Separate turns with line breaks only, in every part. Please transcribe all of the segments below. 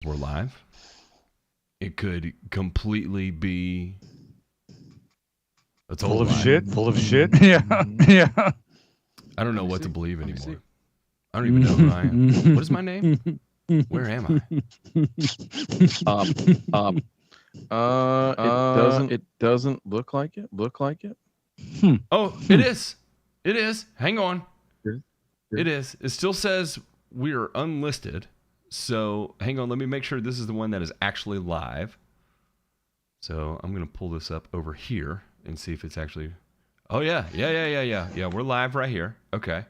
we're live. It could completely be
full of shit. Yeah.
I don't know what to believe anymore. I don't even know who I am. What is my name? Where am
I? It doesn't look like it.
Oh, it is. It is. Hang on. It is. It still says we are unlisted. So hang on. Let me make sure this is the one that is actually live. So I'm going to pull this up over here and see if it's actually. Oh, yeah. Yeah. We're live right here. Okay.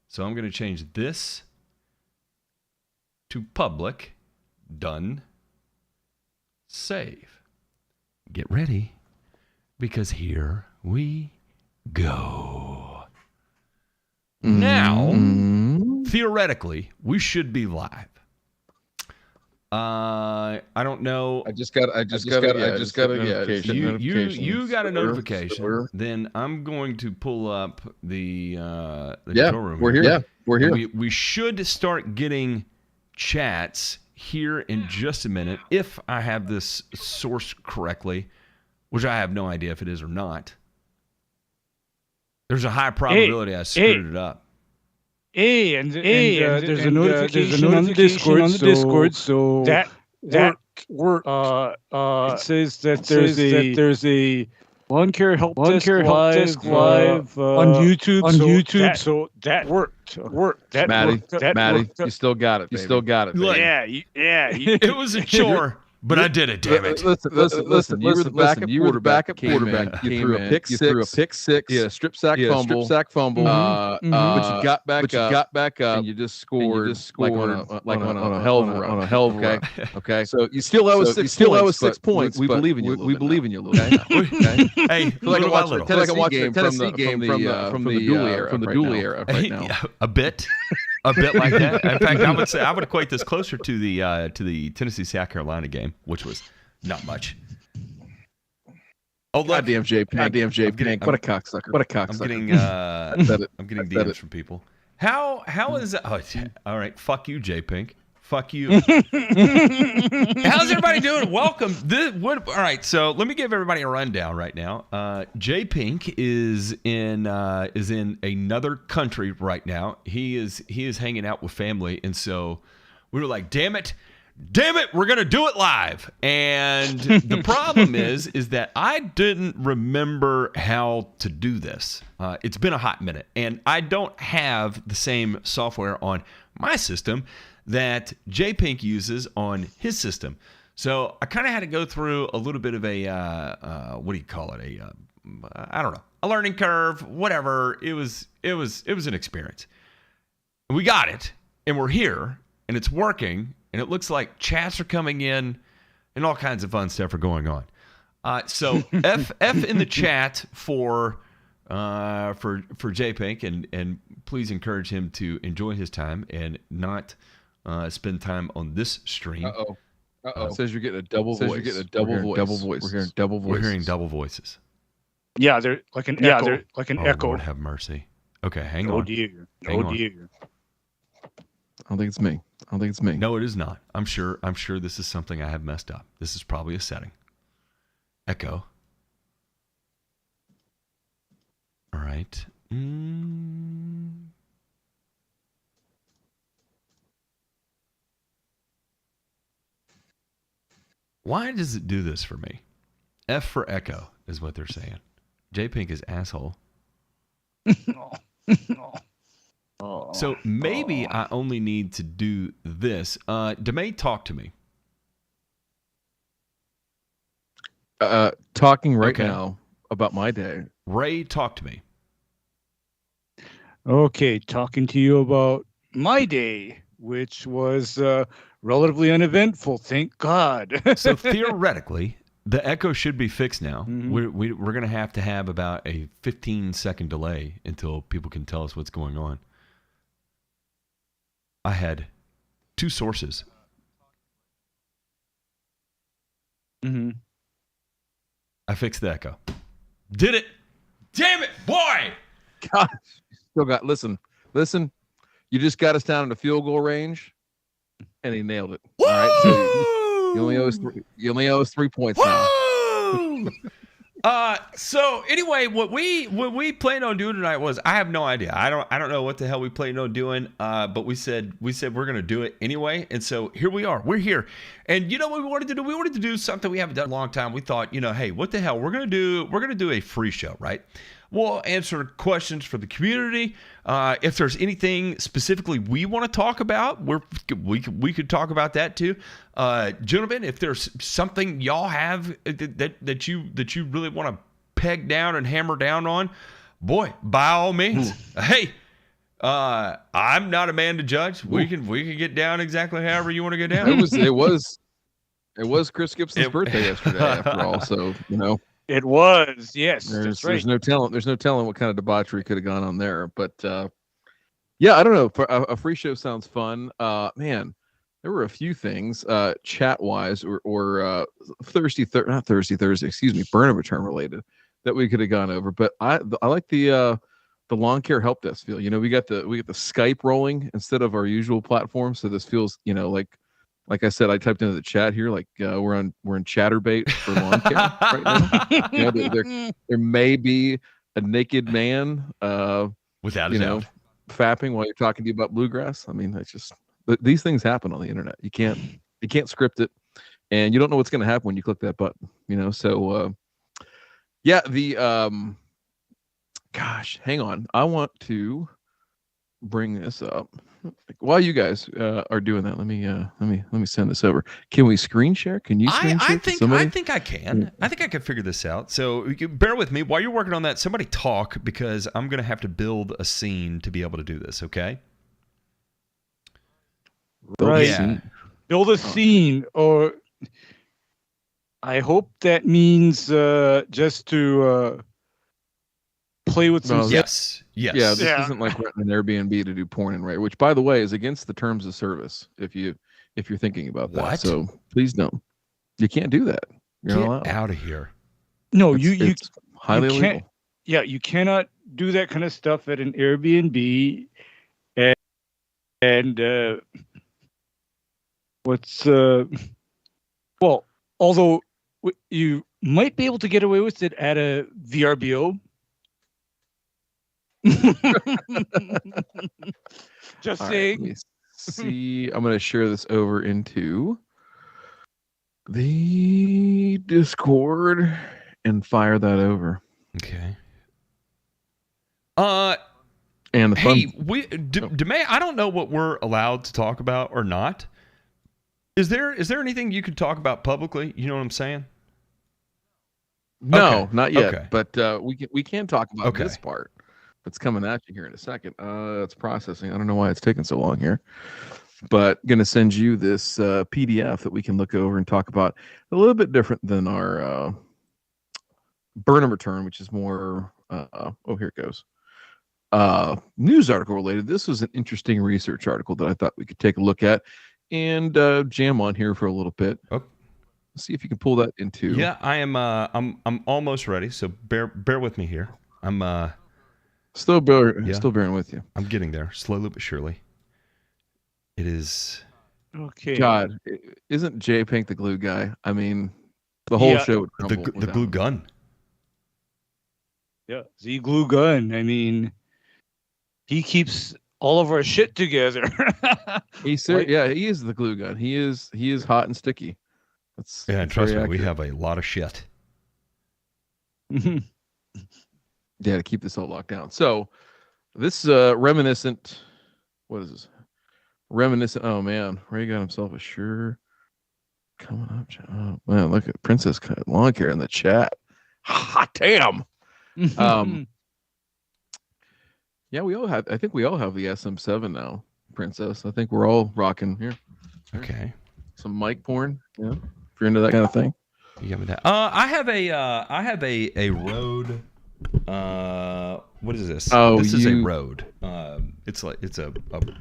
So I'm going to change this to public. Done. Save. Get ready. Because here we go. Now, theoretically, we should be live. I don't know.
I just got a notification.
You got a notification.
Sure.
Then I'm going to pull up the control room.
We're here. We're here.
We should start getting chats here in just a minute if I have this sourced correctly, which I have no idea if it is or not. There's a high probability I screwed it up.
And there's a notification on the Discord, so that worked. It says that there's a lawn care help desk live on YouTube. So that worked.
Maddie, you still got it.
Look,
yeah.
It was a chore. But I did it, damn it.
Listen. You were the backup quarterback. You threw a pick six. Yeah, a strip sack fumble. But you got back up. And you just scored like on a hell of a run. Okay. So you still owe us 6 points. We believe in you. We believe in you. Okay.
Hey,
like I watch the Tennessee game from the Dooley era right now.
A bit like that. In fact, I would equate this closer to the Tennessee South Carolina game, which was not much. Oh,
goddamn J Pink. What a cocksucker.
I'm getting DMs from people. How is that? Oh, all right. Fuck you, J Pink. Fuck you. How's everybody doing? Welcome. All right, so let me give everybody a rundown right now. J Pink is in another country right now. He is hanging out with family, and so we were like, damn it, we're gonna do it live. And the problem is that I didn't remember how to do this. It's been a hot minute, and I don't have the same software on my system that J Pink uses on his system. So I kind of had to go through a little bit of a, what do you call it? I don't know, a learning curve, whatever. It was an experience. We got it, and we're here, and it's working, and it looks like chats are coming in, and all kinds of fun stuff are going on. So F in the chat for J Pink, and please encourage him to enjoy his time and not spend time on this stream.
It says you're getting a double voice. We're hearing double voices.
We're hearing double voices.
Yeah, they're like an echo.
Oh, Lord have mercy. Okay, hang on.
Oh dear.
I don't think it's me.
No, it is not. I'm sure this is something I have messed up. This is probably a setting. Echo. All right. Why does it do this for me? F for echo is what they're saying. J Pink is asshole. So maybe I only need to do this. Demay, talk to me.
Talking right now about my day.
Ray, talk to me.
Okay, talking to you about my day, which was relatively uneventful, thank God.
So theoretically, the echo should be fixed now. Mm-hmm. We're going to have about a 15-second delay until people can tell us what's going on. I had two sources.
Mm-hmm.
I fixed the echo. Did it. Damn it, boy!
Gosh, still got, listen. You just got us down in the field goal range. And he nailed it. Woo! All right, so you only owe us 3 points now.
So anyway, what we planned on doing tonight was, I have no idea. I don't know what the hell we planned on doing. But we said we're gonna do it anyway, and so here we are. We're here, and you know what we wanted to do? We wanted to do something we haven't done in a long time. We thought, hey, what the hell? We're gonna do a free show, right? We'll answer questions for the community. If there's anything specifically we want to talk about, we could talk about that too. Gentlemen, if there's something y'all have that you really want to peg down and hammer down on, boy, by all means. Hey, I'm not a man to judge. We can get down exactly however you want to get down.
It was Chris Gibson's birthday yesterday, after all. So
It was, yes.
There's no telling. There's no telling what kind of debauchery could have gone on there. But yeah, I don't know. A free show sounds fun. Man, there were a few things chat wise or not Thursday, excuse me, burn return related that we could have gone over. But I like the lawn care help desk feel. We got the Skype rolling instead of our usual platform. So this feels like I said, I typed into the chat here, like we're in Chatterbait for lawn care right now. There may be a naked man,
without a doubt,
fapping while you're talking to you about bluegrass. I mean, it's just these things happen on the internet. You can't script it, and you don't know what's going to happen when you click that button. So yeah, gosh, hang on, I want to bring this up. While you guys are doing that, let me send this over. Can we screen share? Can you screen share?
I think I can. I think I can figure this out. So bear with me while you're working on that. Somebody talk, because I'm going to have to build a scene to be able to do this. Okay.
Right. Yeah. Build a scene, or I hope that means just to play with some.
Yes.
Yeah, this isn't like renting an Airbnb to do porn in, right? Which, by the way, is against the terms of service. If you're thinking about that,
what?
So please don't. You can't do that. You're not allowed.
Get out of here.
No,
it's highly illegal.
Yeah, you cannot do that kind of stuff at an Airbnb. And well, although you might be able to get away with it at a VRBO. Just saying.
Right, see, I'm going to share this over into the Discord and fire that over.
Okay.
And the fun.
Hey, Demay, I don't know what we're allowed to talk about or not. Is there anything you could talk about publicly? You know what I'm saying?
No,
okay.
Not yet.
Okay.
But we can talk about this part. It's coming at you here in a second. It's processing. I don't know why it's taking so long here, but going to send you this PDF that we can look over and talk about. A little bit different than our burn and return, which is more. Here it goes. News article related. This was an interesting research article that I thought we could take a look at and jam on here for a little bit.
Okay.
See if you can pull that into.
Yeah, I am. I'm almost ready. So bear with me here. I'm
still bearing with you.
I'm getting there, slowly but surely. It is.
Okay.
God, isn't J Pink the glue guy? I mean, the whole show would crumble.
The glue gun.
Yeah, the glue gun. I mean, he keeps all of our shit together.
He is the glue gun. He is hot and sticky.
And trust me, we have a lot of shit.
Yeah, to keep this all locked down. So this reminiscent. What is this? Reminiscent. Oh man, Ray got himself a sure coming up. Oh man, look at Princess Lawn Care in the chat. Hot damn. Yeah, we all have. I think we all have the SM7 now, Princess. I think we're all rocking here.
Okay.
Some mic porn. Yeah, if you're into that kind of thing.
You got me that. I have a Rode. What is this?
Oh,
this is a Rode. It's a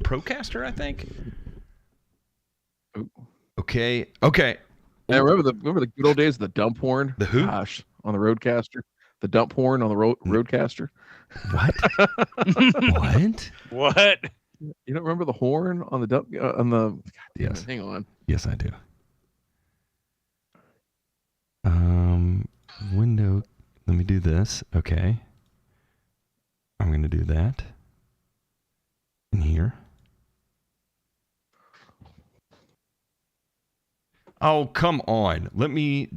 Procaster, I think. Okay.
Yeah, remember the good old days of the dump horn?
The who?
Gosh, on the Roadcaster. The dump horn on the Roadcaster.
What? What?
What?
You don't remember the horn on the on the? God damn
Yes.
it, hang on.
Yes, I do. Window. Let me do this. Okay. I'm going to do that. In here. Oh, come on. Let me.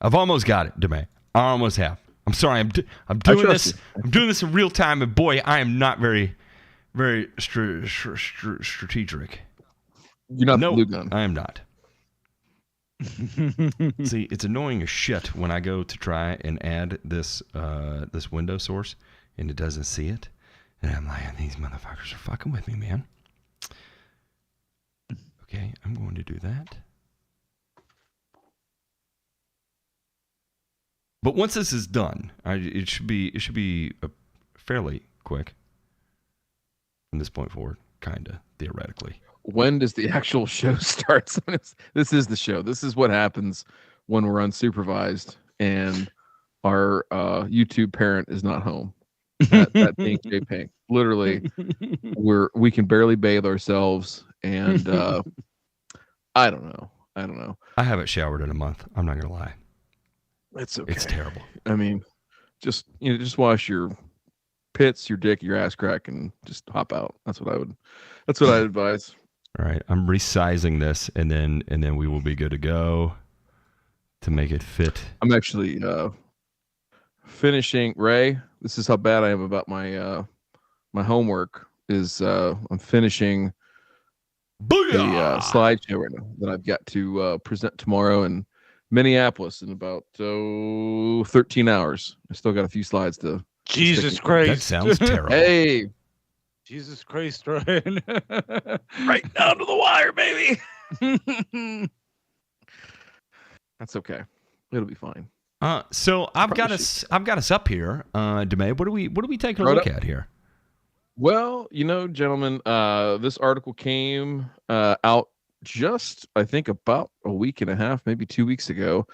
I've almost got it, Demay. I almost have. I'm sorry. I'm doing this. I'm doing this in real time, and boy, I am not very strategic.
You're not the blue gun.
I am not. See, it's annoying as shit when I go to try and add this this window source, and it doesn't see it, and I'm like, these motherfuckers are fucking with me, man. Okay, I'm going to do that. But once this is done, it should be fairly quick from this point forward, kinda theoretically.
When does the actual show start? This is the show. This is what happens when we're unsupervised and our YouTube parent is not home. That being J Pink. Literally, we can barely bathe ourselves, and I don't know.
I haven't showered in a month. I'm not gonna lie.
It's okay.
It's terrible.
I mean, just wash your pits, your dick, your ass crack, and just hop out. That's what I'd advise.
All right, I'm resizing this, and then we will be good to go to make it fit.
I'm actually finishing. Ray, this is how bad I am about my my homework. Is I'm finishing the slideshow right now that I've got to present tomorrow in Minneapolis in about 13 hours. I still got a few slides to.
Jesus Christ!
That sounds terrible.
Hey.
Jesus Christ, Ryan.
Right down to the wire, baby. That's okay. It'll be fine.
So I've got us up here, Demay. What are we taking a look at here?
Well, gentlemen, this article came out just, I think, about a week and a half, maybe 2 weeks ago.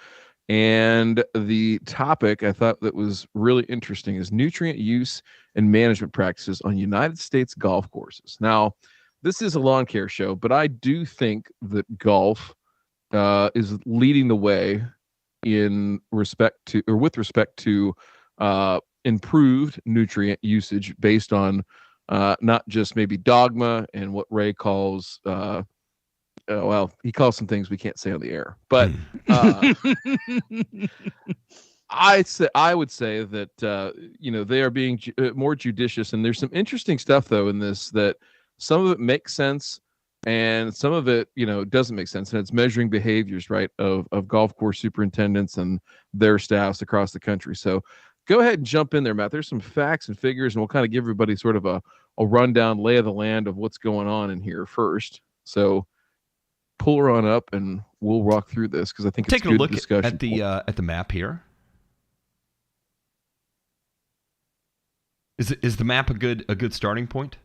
And the topic I thought that was really interesting is nutrient use and management practices on United States golf courses. Now, this is a lawn care show, but I do think that golf is leading the way with respect to improved nutrient usage based on not just maybe dogma and what Ray calls well, he calls some things we can't say on the air, but I would say that they are being more judicious, and there's some interesting stuff though in this that some of it makes sense and some of it doesn't make sense, and it's measuring behaviors, right, of golf course superintendents and their staffs across the country. So go ahead and jump in there, Matt. There's some facts and figures, and we'll kind of give everybody sort of a rundown, lay of the land of what's going on in here first. So pull her on up, and we'll walk through this because I think it's a good discussion.
At the map here. Is the map a good starting point?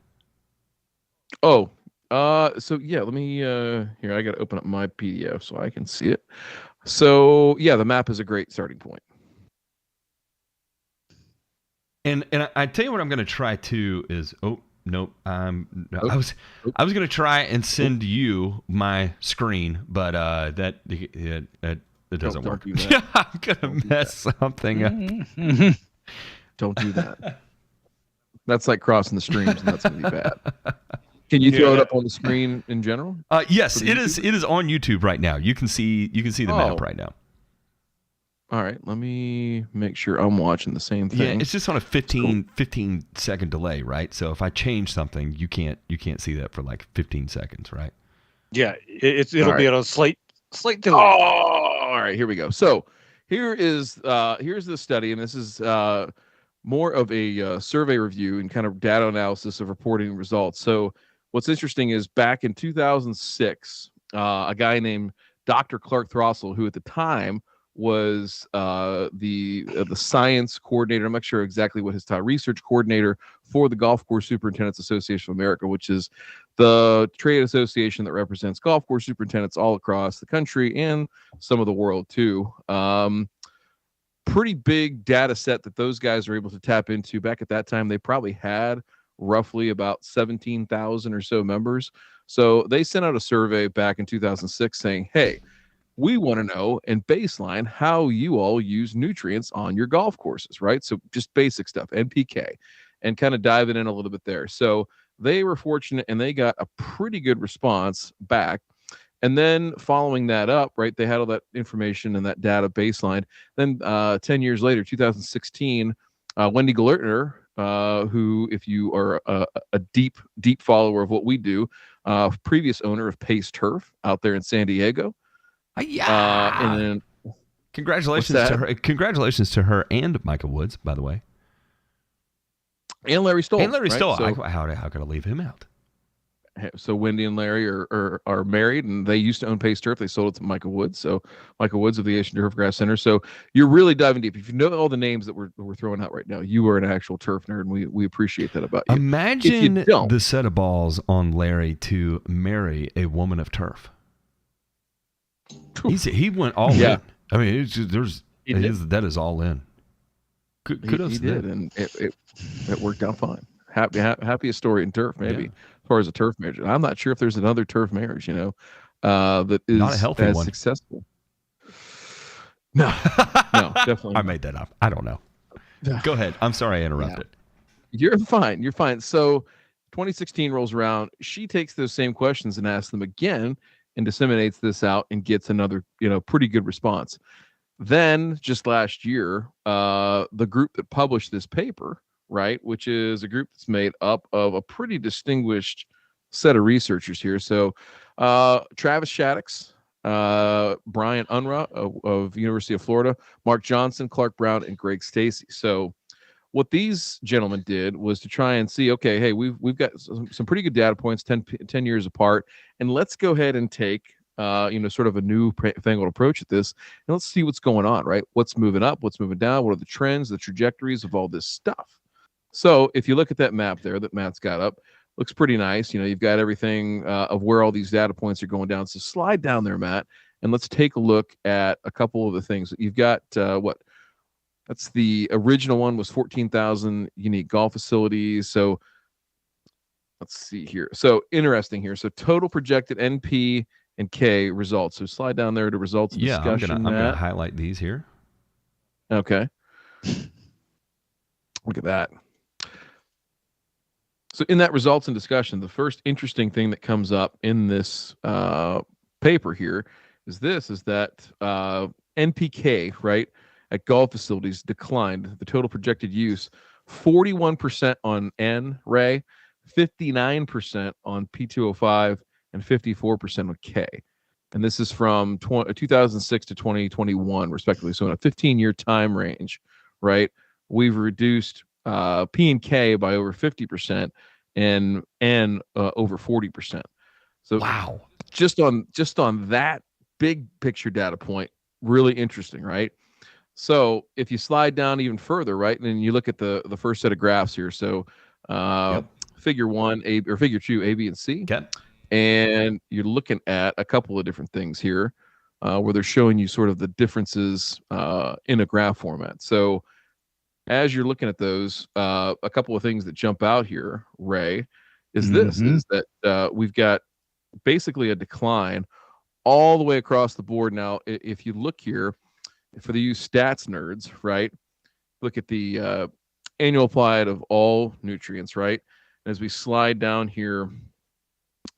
Oh, so yeah, let me here. I got to open up my PDF so I can see it. So yeah, the map is a great starting point.
And I tell you what I'm going to try too is nope. I was going to try and send you my screen, but that doesn't work.
Do that.
I'm going to mess something up.
Don't do that. That's like crossing the streams, and that's going to be bad. Can you throw it up on the screen in general?
Yes, it is. It is on YouTube right now. You can see the map right now.
All right, let me make sure I'm watching the same thing.
Yeah, it's just on a 15 second delay, right? So if I change something, you can't see that for like 15 seconds, right?
Yeah, it'll be at a slight delay.
Oh, all right, here we go. So here's the study, and this is more of a survey review and kind of data analysis of reporting results. So what's interesting is back in 2006, a guy named Dr. Clark Throssell, who at the time was the science coordinator. I'm not sure exactly what his title, research coordinator for the Golf Course Superintendents Association of America, which is the trade association that represents golf course superintendents all across the country and some of the world too. Pretty big data set that those guys are able to tap into. Back at that time, they probably had roughly about 17,000 or so members. So they sent out a survey back in 2006 saying, hey, we want to know and baseline how you all use nutrients on your golf courses, right? So just basic stuff, NPK, and kind of diving in a little bit there. So they were fortunate and they got a pretty good response back. And then following that up, right, they had all that information and that data baseline. Then 10 years later, 2016, Wendy Galertner, who, if you are a deep follower of what we do, previous owner of Pace Turf out there in San Diego.
Yeah.
And then,
congratulations to her. Congratulations to her and Micah Woods, by the way.
And Larry Stoll.
And Larry
right?
Stoll.
So,
how could I leave him out?
So Wendy and Larry are married, and they used to own Pace Turf. They sold it to Micah Woods. So Micah Woods of the Asian Turf Grass Center. So you're really diving deep. If you know all the names that we're throwing out right now, you are an actual turf nerd, and we appreciate that about you.
Imagine the set of balls on Larry to marry a woman of turf. He went all in. I mean, it's just, that is all in. Kudos
he did, and it worked out fine. Happiest story in turf, maybe, as far as a turf marriage. I'm not sure if there's another turf marriage, that is
not a healthy
as
one.
Successful. No, definitely.
I made that up. I don't know. Go ahead. I'm sorry I interrupted.
You're fine. You're fine. So 2016 rolls around. She takes those same questions and asks them again and disseminates this out and gets another, pretty good response. Then just last year, the group that published this paper, right, which is a group that's made up of a pretty distinguished set of researchers here. So Travis Shaddix, Brian Unruh of University of Florida, Mark Johnson, Clark Brown, and Greg Stacy. So what these gentlemen did was to try and see, okay, hey, we've got some pretty good data points 10 years apart, and let's go ahead and take sort of a new fangled approach at this, and let's see what's going on, right? What's moving up, what's moving down, what are the trends, the trajectories of all this stuff. So if you look at that map there that Matt's got up, looks pretty nice. You've got everything of where all these data points are going down. So slide down there, Matt, and let's take a look at a couple of the things. You've got that's the original one was 14,000 unique golf facilities. So let's see here. So interesting here. So total projected NP and K results. So slide down there to results discussion.
I'm gonna highlight these here.
Okay. Look at that. So in that results and discussion, the first interesting thing that comes up in this paper here is that NPK, right, at golf facilities declined. The total projected use, 41% on N, Ray, 59% on P205, and 54% on K. And this is from 2006 to 2021, respectively. So in a 15-year time range, right, we've reduced P and K by over 50% and N over 40%. So
wow,
just on that big picture data point, really interesting, right? So if you slide down even further, right, and you look at the first set of graphs here, so figure 1, or figure 2, A, B, and C.
Okay.
And you're looking at a couple of different things here where they're showing you sort of the differences in a graph format. So as you're looking at those, a couple of things that jump out here, Ray, is that we've got basically a decline all the way across the board. Now, if you look here, for the you stats nerds, right, look at the annual applied of all nutrients, right? And as we slide down here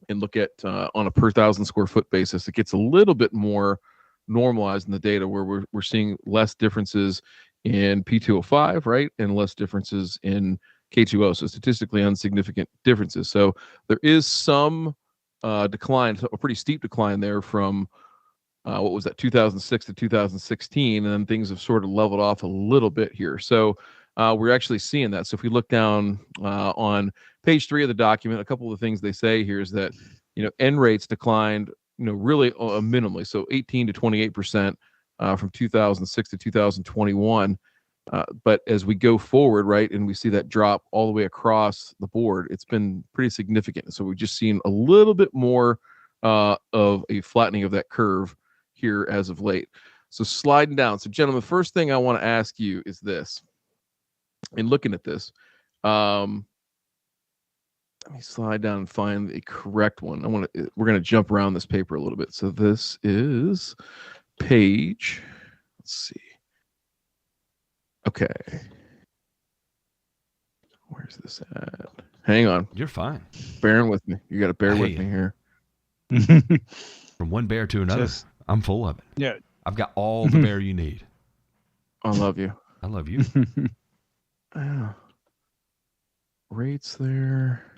and look at on a per 1,000 square foot basis, it gets a little bit more normalized in the data where we're seeing less differences in P205, right, and less differences in K2O, so statistically insignificant differences. So there is some decline, a pretty steep decline there from what was that, 2006 to 2016, and then things have sort of leveled off a little bit here. So we're actually seeing that. So if we look down on page 3 of the document, a couple of the things they say here is that N rates declined really minimally, so 18 to 28% from 2006 to 2021. But as we go forward, right, and we see that drop all the way across the board, it's been pretty significant. So we've just seen a little bit more of a flattening of that curve here as of late. So sliding down. So gentlemen, the first thing I want to ask you is this. In looking at this, let me slide down and find the correct one. We're going to jump around this paper a little bit. So this is page, let's see. Okay. Where's this at? Hang on.
You're fine.
Bearing with me. You got to bear with me here.
From one bear to another. I'm full of it.
Yeah.
I've got all the bear you need.
I love you.
I love you.
Rates there.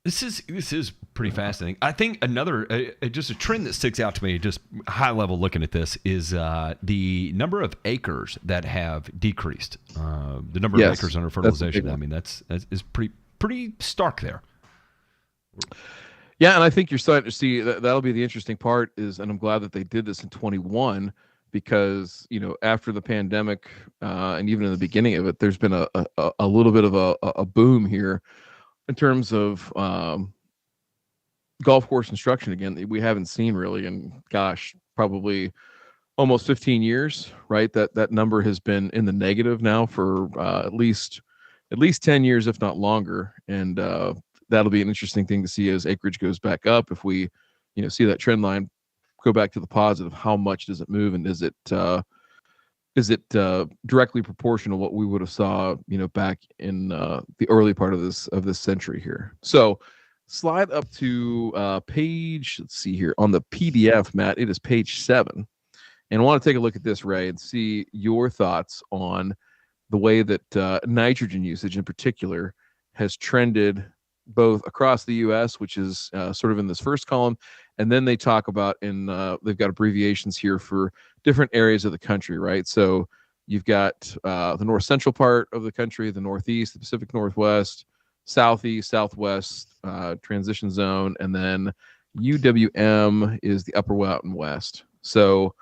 This is pretty fascinating. I think another just a trend that sticks out to me, just high level looking at this, is the number of acres that have decreased. The number of acres under fertilization. I mean, that's pretty stark there.
Yeah, and I think you're starting to see that'll be the interesting part and I'm glad that they did this in 21 because after the pandemic and even in the beginning of it, there's been a little bit of a boom here in terms of golf course construction again that we haven't seen really in probably almost 15 years, right? That number has been in the negative now for at least 10 years, if not longer. And that'll be an interesting thing to see as acreage goes back up. If we, see that trend line go back to the positive, how much does it move? And is it directly proportional to what we would have saw, back in the early part of this century here? So slide up to page, let's see here on the PDF, Matt, it is page 7. And I want to take a look at this, Ray, and see your thoughts on the way that nitrogen usage in particular has trended both across the U.S., which is sort of in this first column, and then they talk about they've got abbreviations here for different areas of the country, right? So you've got the north central part of the country, the northeast, the Pacific Northwest, southeast, southwest, transition zone, and then UWM is the upper mountain west. So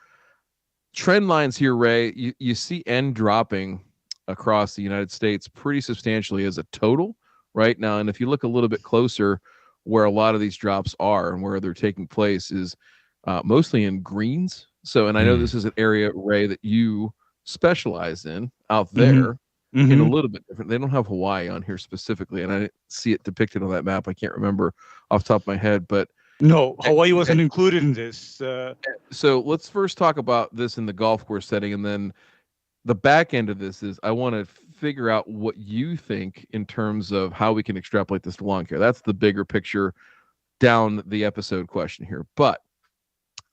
trend lines here, Ray, you see N dropping across the United States pretty substantially as a total right now. And if you look a little bit closer, where a lot of these drops are and where they're taking place is mostly in greens. So, and I know this is an area, Ray, that you specialize in out there in a little bit different. They don't have Hawaii on here specifically, and I didn't see it depicted on that map. I can't remember off the top of my head, but
no, Hawaii wasn't included in this.
So let's first talk about this in the golf course setting, and then the back end of this is I want to figure out what you think in terms of how we can extrapolate this to lawn care. That's the bigger picture down the episode question here. But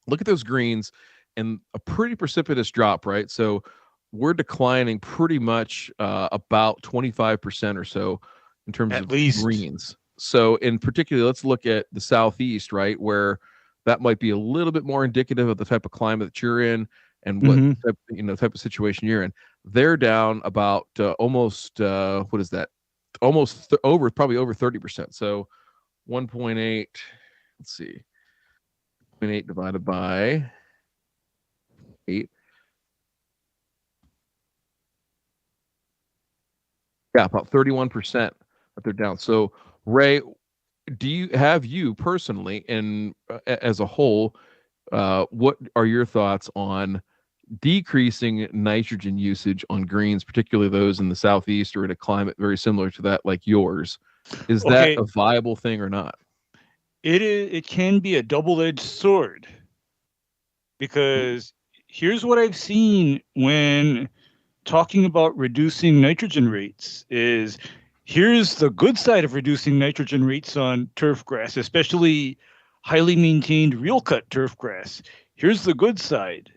look at those greens and a pretty precipitous drop, right? So we're declining pretty much about 25% or so in terms of greens. So in particular, let's look at the southeast, right, where that might be a little bit more indicative of the type of climate that you're in and what type of situation you're in. They're down about almost what is that? Almost probably over 30%. So 1.8. Let's see, 0.8 divided by 8. Yeah, about 31% that they're down. So Ray, have you personally and as a whole, what are your thoughts on decreasing nitrogen usage on greens, particularly those in the southeast or in a climate very similar to that like yours? Is that a viable thing or not?
It can be a double-edged sword, because here's what I've seen when talking about reducing nitrogen rates is here's the good side of reducing nitrogen rates on turf grass, especially highly maintained real cut turf grass. Here's the good side.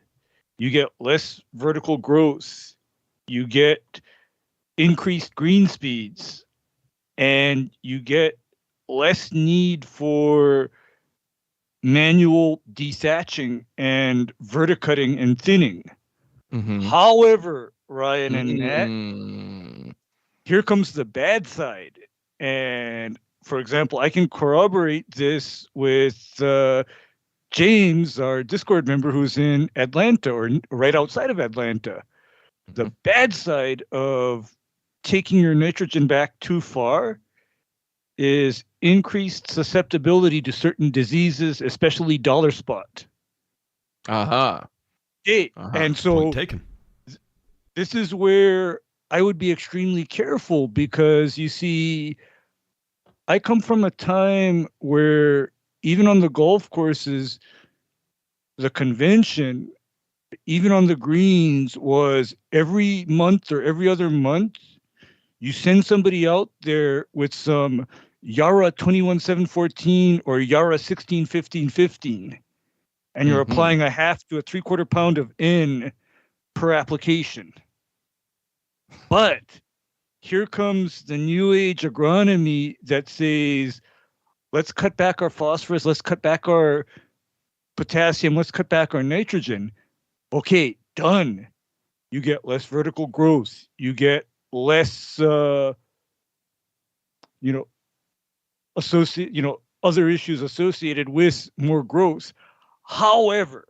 You get less vertical growth, you get increased green speeds, and you get less need for manual dethatching and verticutting and thinning. However, Ryan and Matt, here comes the bad side. And for example, I can corroborate this with James, our Discord member, who's in Atlanta or right outside of Atlanta. The bad side of taking your nitrogen back too far is increased susceptibility to certain diseases, especially dollar spot. And so this is where I would be extremely careful, because you see I come from a time where even on the golf courses, the convention, even on the greens, was every month or every other month, you send somebody out there with some Yara 21-7-14 or Yara 16-15-15, and you're applying a half to a 3/4 pound of N per application. But here comes the new age agronomy that says, let's cut back our phosphorus, let's cut back our potassium, let's cut back our nitrogen. Okay, done. You get less vertical growth. You get less, other issues associated with more growth. However,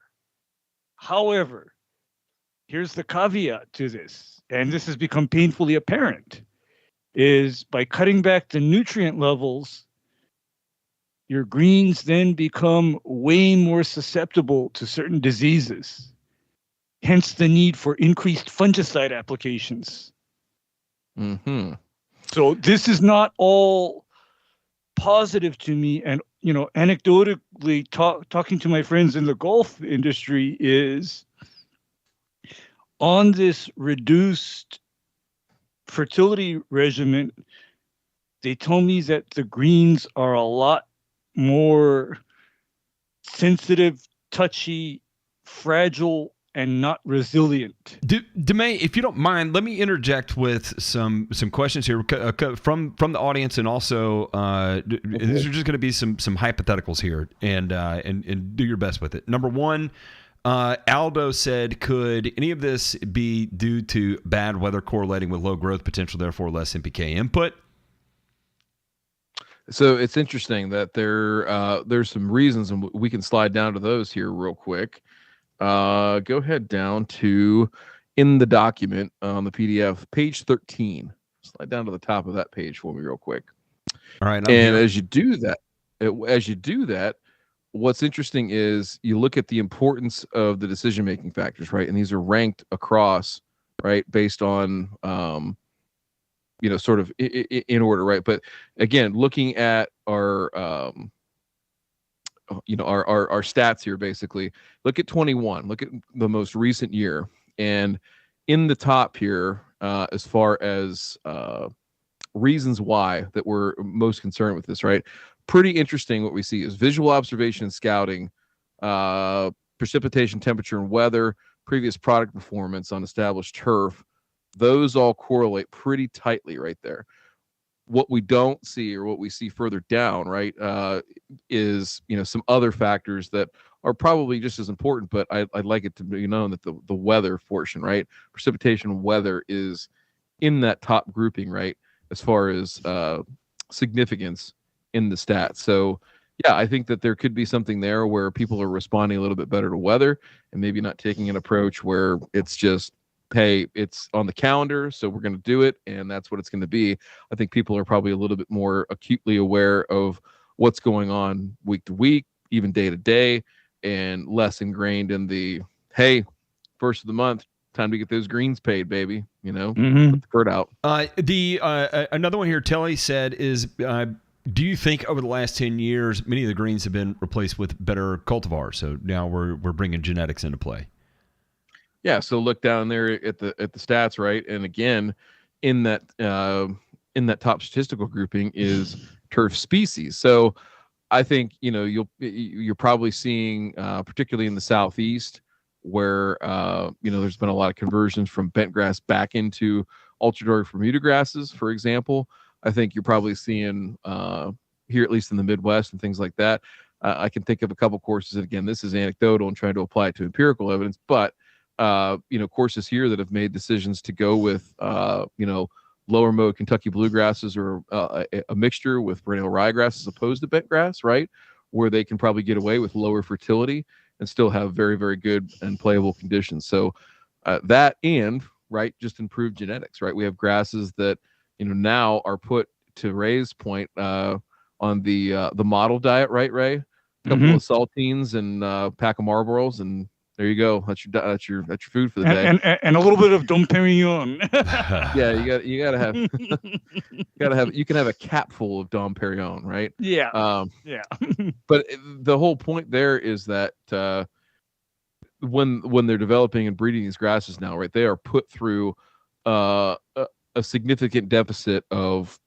here's the caveat to this, and this has become painfully apparent, is by cutting back the nutrient levels, your greens then become way more susceptible to certain diseases. Hence the need for increased fungicide applications. So this is not all positive to me. And, anecdotally talking to my friends in the golf industry is on this reduced fertility regimen, they told me that the greens are a lot more sensitive, touchy, fragile, and not resilient.
Demay, if you don't mind, let me interject with some questions here from the audience, and also these are just going to be some hypotheticals here, and do your best with it. Number one, Aldo said, could any of this be due to bad weather correlating with low growth potential, therefore less NPK input?
So it's interesting that there's some reasons, and we can slide down to those here real quick. Go ahead down to in the document on the PDF, page 13. Slide down to the top of that page for me real quick.
All right.
And as you do that, what's interesting is you look at the importance of the decision-making factors, right? And these are ranked across, right, based on sort of in order, right? But again, looking at our our stats here, basically, look at 21, look at the most recent year, and in the top here, as far as reasons why that we're most concerned with this, right? Pretty interesting. What we see is visual observation and scouting, precipitation, temperature, and weather, previous product performance on established turf. Those all correlate pretty tightly right there. What we don't see, or what we see further down, right, is some other factors that are probably just as important, but I'd like it to be known that the weather portion, right, precipitation, weather is in that top grouping, right, as far as significance in the stats. So yeah, I think that there could be something there where people are responding a little bit better to weather, and maybe not taking an approach where it's just, hey, it's on the calendar, so we're going to do it, and that's what it's going to be. I think people are probably a little bit more acutely aware of what's going on week to week, even day to day, and less ingrained in the, hey, first of the month, time to get those greens paid, baby. Put the bird out.
Another one here, Telly said, is do you think over the last 10 years, many of the greens have been replaced with better cultivars? So now we're bringing genetics into play.
Yeah, so look down there at the stats, right? And again, in that top statistical grouping is turf species. So I think you're probably seeing, particularly in the southeast, where there's been a lot of conversions from bent grass back into ultra-Doric Bermuda grasses, for example. I think you're probably seeing here, at least in the Midwest and things like that. I can think of a couple courses, and again, this is anecdotal and trying to apply it to empirical evidence, but courses here that have made decisions to go with lower mode Kentucky bluegrasses, or a mixture with perennial ryegrass as opposed to bent grass, right, where they can probably get away with lower fertility and still have very, very good and playable conditions. So that, and right, just improved genetics, right? We have grasses that now are put, to Ray's point, on the model diet, right, Ray? A couple of saltines and pack of Marlboros, and There you go. That's your food for the day.
And a little bit of Dom Perignon.
Yeah, you gotta have you can have a cap full of Dom Perignon, right?
Yeah.
Yeah. But the whole point there is that when they're developing and breeding these grasses now, right, they are put through a significant deficit of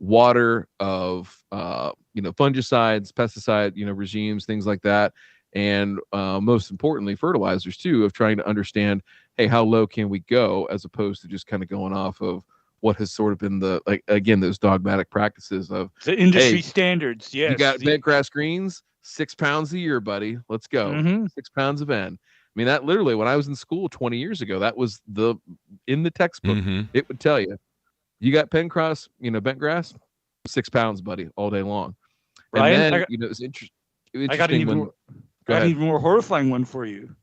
water, of fungicides, pesticide regimes, things like that. And most importantly, fertilizers too, of trying to understand, hey, how low can we go, as opposed to just kind of going off of what has sort of been those dogmatic practices of
the industry standards. Yes,
you got bent grass greens, 6 pounds a year, buddy. Let's go.
Mm-hmm.
6 pounds of N. I mean, that literally, when I was in school 20 years ago, that was in the textbook. Mm-hmm. It would tell you bent grass, 6 pounds, buddy, all day long. And
Ryan,
then it's interesting.
I got an even more horrifying one for you.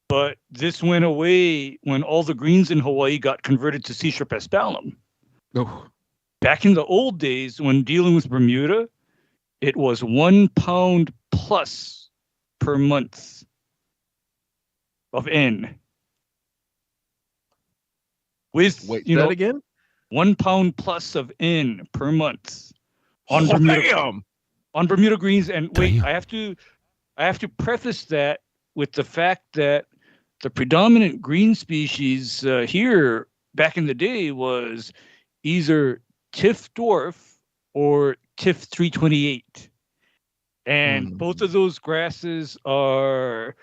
But this went away when all the greens in Hawaii got converted to Caesaria paspalum.
Oh.
Back in the old days, when dealing with Bermuda, it was 1 pound plus per month of N. Wait,
that again?
1 pound plus of N per month on Bermuda greens. And wait, I have to preface that with the fact that the predominant green species here back in the day was either Tiff dwarf or Tiff 328. And both of those grasses are,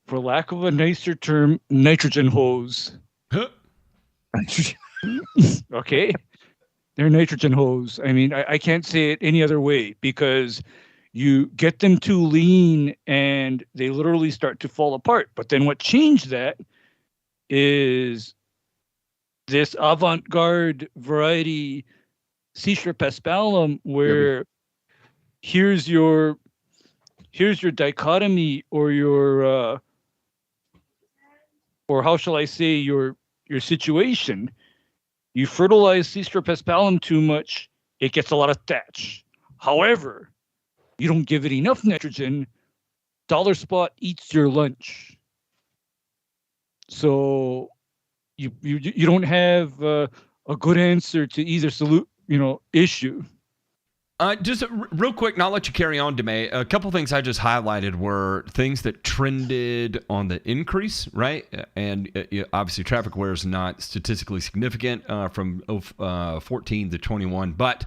for lack of a nicer term, nitrogen hose. Okay. They're nitrogen hose. I mean, I can't say it any other way, because you get them too lean and they literally start to fall apart. But then what changed that is this avant-garde variety Caesaria paspalum, where here's your dichotomy, or your or how shall I say, your situation. You fertilize Caesaria paspalum too much, it gets a lot of thatch. However, you don't give it enough nitrogen, dollar spot eats your lunch. So you don't have a good answer to either issue.
Just real quick, and I'll let you carry on, Demay. A couple things I just highlighted were things that trended on the increase, right? And obviously traffic aware is not statistically significant from 14 to 21, but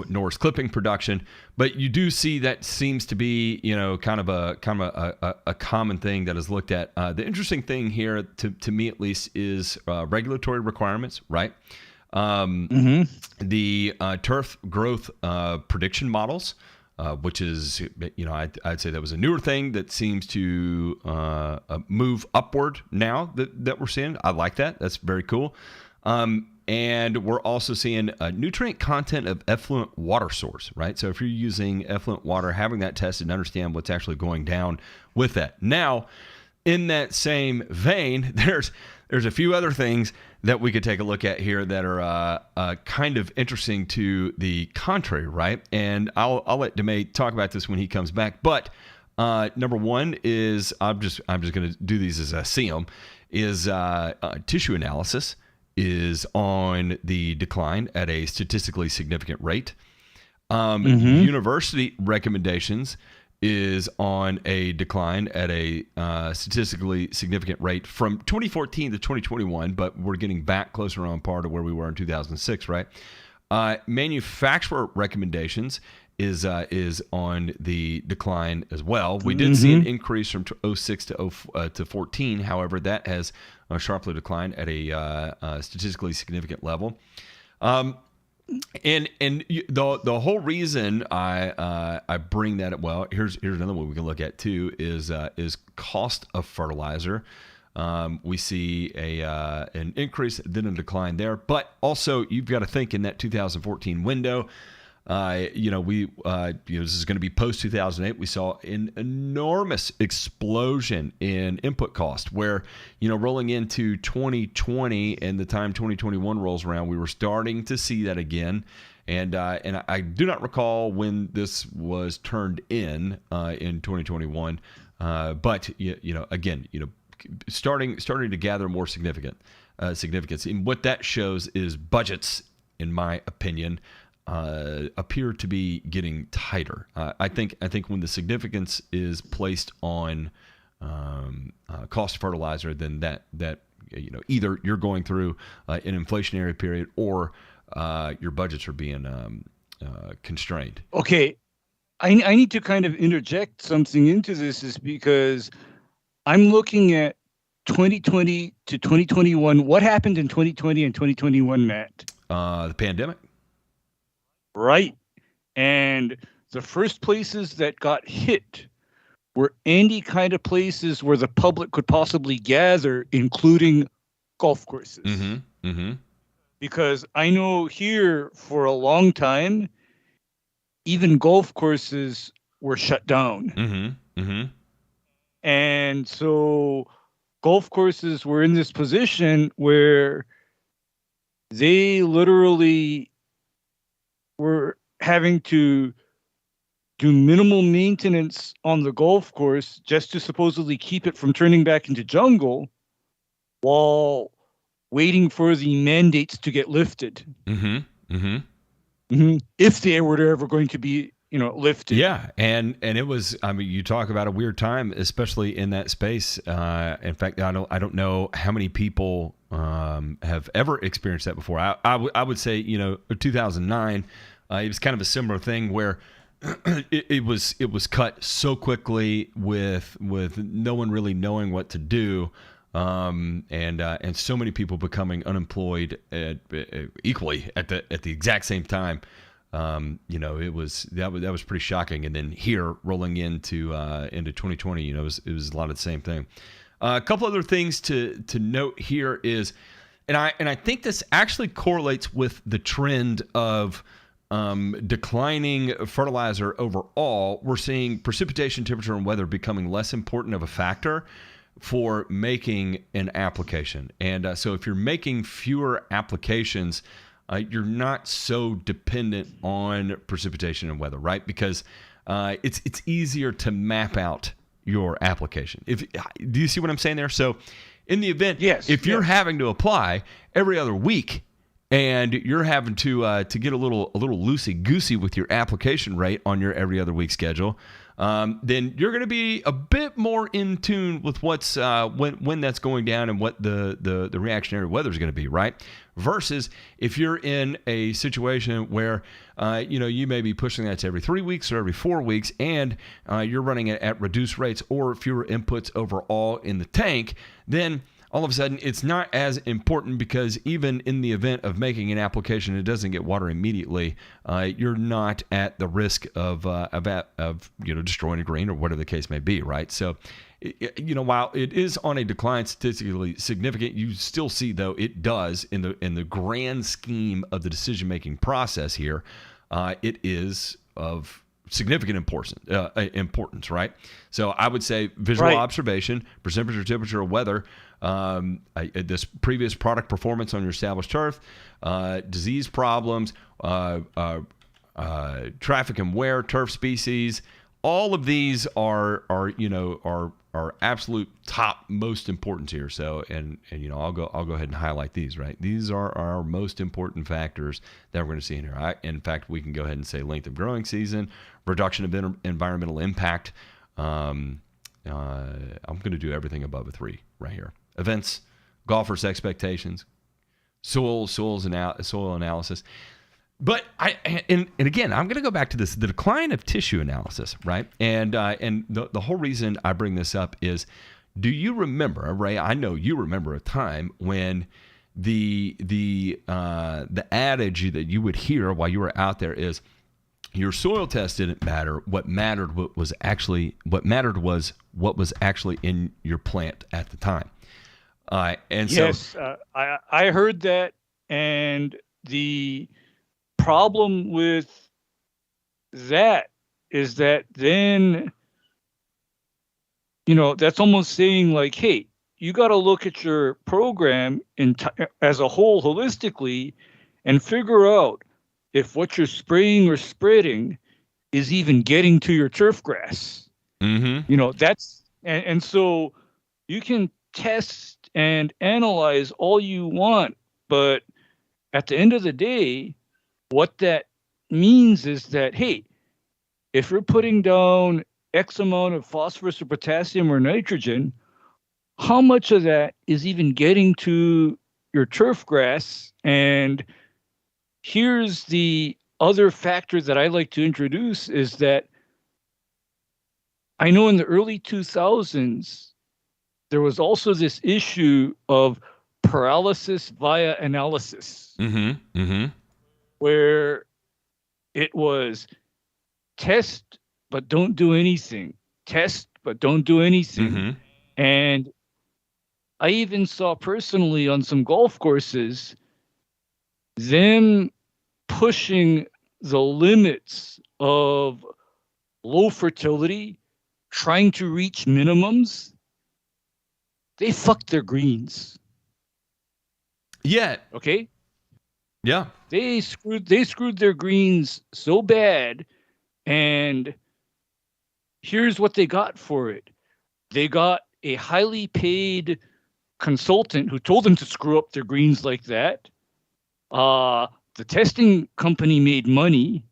nor is clipping production. But you do see that seems to be, kind of a common thing that is looked at. The interesting thing here, to me at least, is regulatory requirements, right? The turf growth prediction models, which is, I'd say that was a newer thing that seems to move upward now that we're seeing. I like that. That's very cool. And we're also seeing nutrient content of effluent water source, right? So if you're using effluent water, having that tested and understand what's actually going down with that. Now, in that same vein, there's a few other things that we could take a look at here that are kind of interesting to the contrary, right? And I'll let Demay talk about this when he comes back. But number one is, I'm just going to do these as I see them, is tissue analysis is on the decline at a statistically significant rate. University recommendations is on a decline at a statistically significant rate from 2014 to 2021, but we're getting back closer on par to where we were in 2006, right? Manufacturer recommendations is on the decline as well. We did see an increase from 06 to 14. However, that has sharply declined at a statistically significant level. And the whole reason I bring that up, well, here's another one we can look at too, is cost of fertilizer. We see an increase, then a decline there, but also you've got to think in that 2014 window. This is going to be post 2008. We saw an enormous explosion in input cost, where rolling into 2020 and the time 2021 rolls around, we were starting to see that again. And I do not recall when this was turned in 2021. But again, starting to gather more significance. And what that shows is budgets, in my opinion, appear to be getting tighter. I think when the significance is placed on cost of fertilizer, then that either you're going through an inflationary period or your budgets are being constrained.
Okay, I need to kind of interject something into this, is because I'm looking at 2020 to 2021. What happened in 2020 and 2021, Matt?
The pandemic.
Right. And the first places that got hit were any kind of places where the public could possibly gather, including golf courses.
Mm-hmm. Mm-hmm.
Because I know here for a long time, even golf courses were shut down.
Mm-hmm. Mm-hmm.
And so golf courses were in this position where they literally were having to do minimal maintenance on the golf course just to supposedly keep it from turning back into jungle while waiting for the mandates to get lifted.
Mm-hmm. Mm-hmm.
Mm-hmm. If they were ever going to be, lifted.
Yeah, and it was. I mean, you talk about a weird time, especially in that space. In fact, I don't know how many people have ever experienced that before. I would say 2009. It was kind of a similar thing where it was cut so quickly with no one really knowing what to do. And so many people becoming unemployed equally at the exact same time. It was that was pretty shocking. And then here rolling into 2020, it was a lot of the same thing. A couple other things to note here is, and I think this actually correlates with the trend of declining fertilizer overall. We're seeing precipitation, temperature, and weather becoming less important of a factor for making an application. And so if you're making fewer applications, you're not so dependent on precipitation and weather, right? Because it's easier to map out your application. Do you see what I'm saying there? So in the event,
yes,
if you're having to apply every other week and you're having to get a little loosey-goosey with your application rate on your every other week schedule, then you're going to be a bit more in tune with what's when that's going down and what the reactionary weather is going to be, right? Versus if you're in a situation where you may be pushing that to every 3 weeks or every 4 weeks, and you're running it at reduced rates or fewer inputs overall in the tank, then all of a sudden it's not as important, because even in the event of making an application it doesn't get water immediately, you're not at the risk of destroying a green or whatever the case may be, right? So while it is on a decline statistically significant, you still see, though, it does in the grand scheme of the decision-making process here, it is of significant importance, right? So I would say visual observation, precipitation, temperature, weather, this previous product performance on your established turf, disease problems, traffic and wear, turf species. All of these are absolute top most important here. So and I'll go ahead and highlight these, right? These are our most important factors that we're going to see in here. In fact, we can go ahead and say length of growing season, reduction of environmental impact. I'm going to do everything above a 3 right here. Events, golfers' expectations, soil analysis. But and again, I'm going to go back to this, the decline of tissue analysis, right? And the whole reason I bring this up is, do you remember, Ray? I know you remember a time when the adage that you would hear while you were out there is, your soil test didn't matter. What mattered was what was actually in your plant at the time. And
yes,
so
I heard that, and the problem with that is that then that's almost saying like, hey, you got to look at your program as a whole holistically and figure out if what you're spraying or spreading is even getting to your turf grass.
Mm-hmm.
And so you can test and analyze all you want, but at the end of the day, what that means is that, hey, if you're putting down X amount of phosphorus or potassium or nitrogen, how much of that is even getting to your turf grass? And here's the other factor that I like to introduce is that I know in the early 2000s, there was also this issue of paralysis via analysis, where it was test, but don't do anything. Test, but don't do anything. And I even saw personally on some golf courses, them pushing the limits of low fertility, trying to reach minimums. They fucked their greens.
Yeah.
Okay.
Yeah.
They screwed their greens so bad, and here's what they got for it. They got a highly paid consultant who told them to screw up their greens like that. The testing company made money,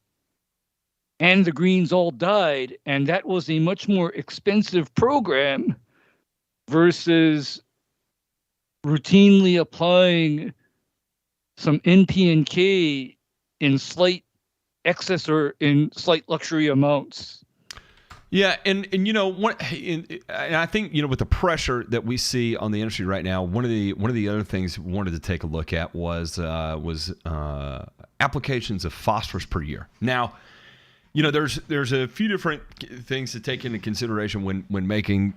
and the greens all died, and that was a much more expensive program versus routinely applying some NP and K in slight excess or in slight luxury amounts.
Yeah, and you know and I think with the pressure that we see on the industry right now, one of the other things we wanted to take a look at was applications of phosphorus per year. Now, there's a few different things to take into consideration when making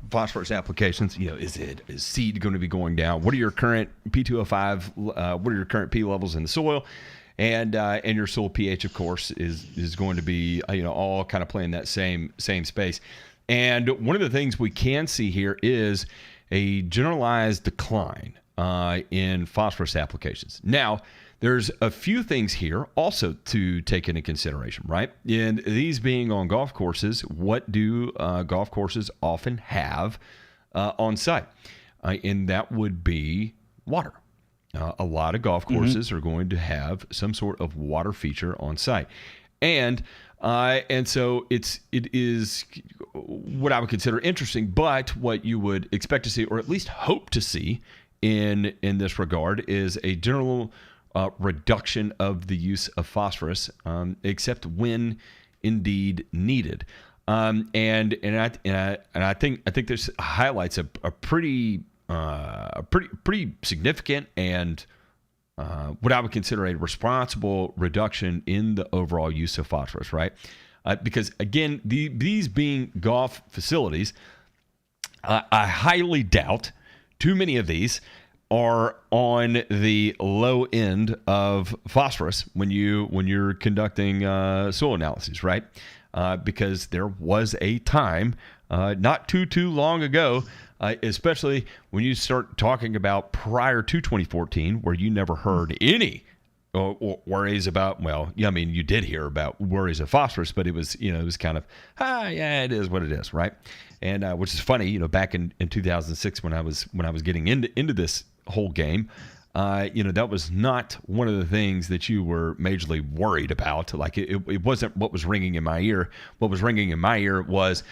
phosphorus applications. Is seed going to be going down? What are your current P2O5? What are your current P levels in the soil? And your soil pH, of course, is going to be all kind of playing that same space. And one of the things we can see here is a generalized decline in phosphorus applications. Now, there's a few things here also to take into consideration, right? And these being on golf courses, what do golf courses often have on site? And that would be water. A lot of golf courses are going to have some sort of water feature on site, and so it is what I would consider interesting, but what you would expect to see, or at least hope to see, in this regard, is a general reduction of the use of phosphorus, except when indeed needed. And I think this highlights a pretty significant and what I would consider a responsible reduction in the overall use of phosphorus, right? Because again, these being golf facilities, I highly doubt too many of these are on the low end of phosphorus when you're conducting soil analyses, right? Because there was a time not too long ago, especially when you start talking about prior to 2014, where you never heard any worries about, you did hear about worries of phosphorus, but it was kind of, it is what it is, right? And which is funny, back in 2006 when I was getting into this whole game, that was not one of the things that you were majorly worried about. Like it wasn't what was ringing in my ear. What was ringing in my ear was,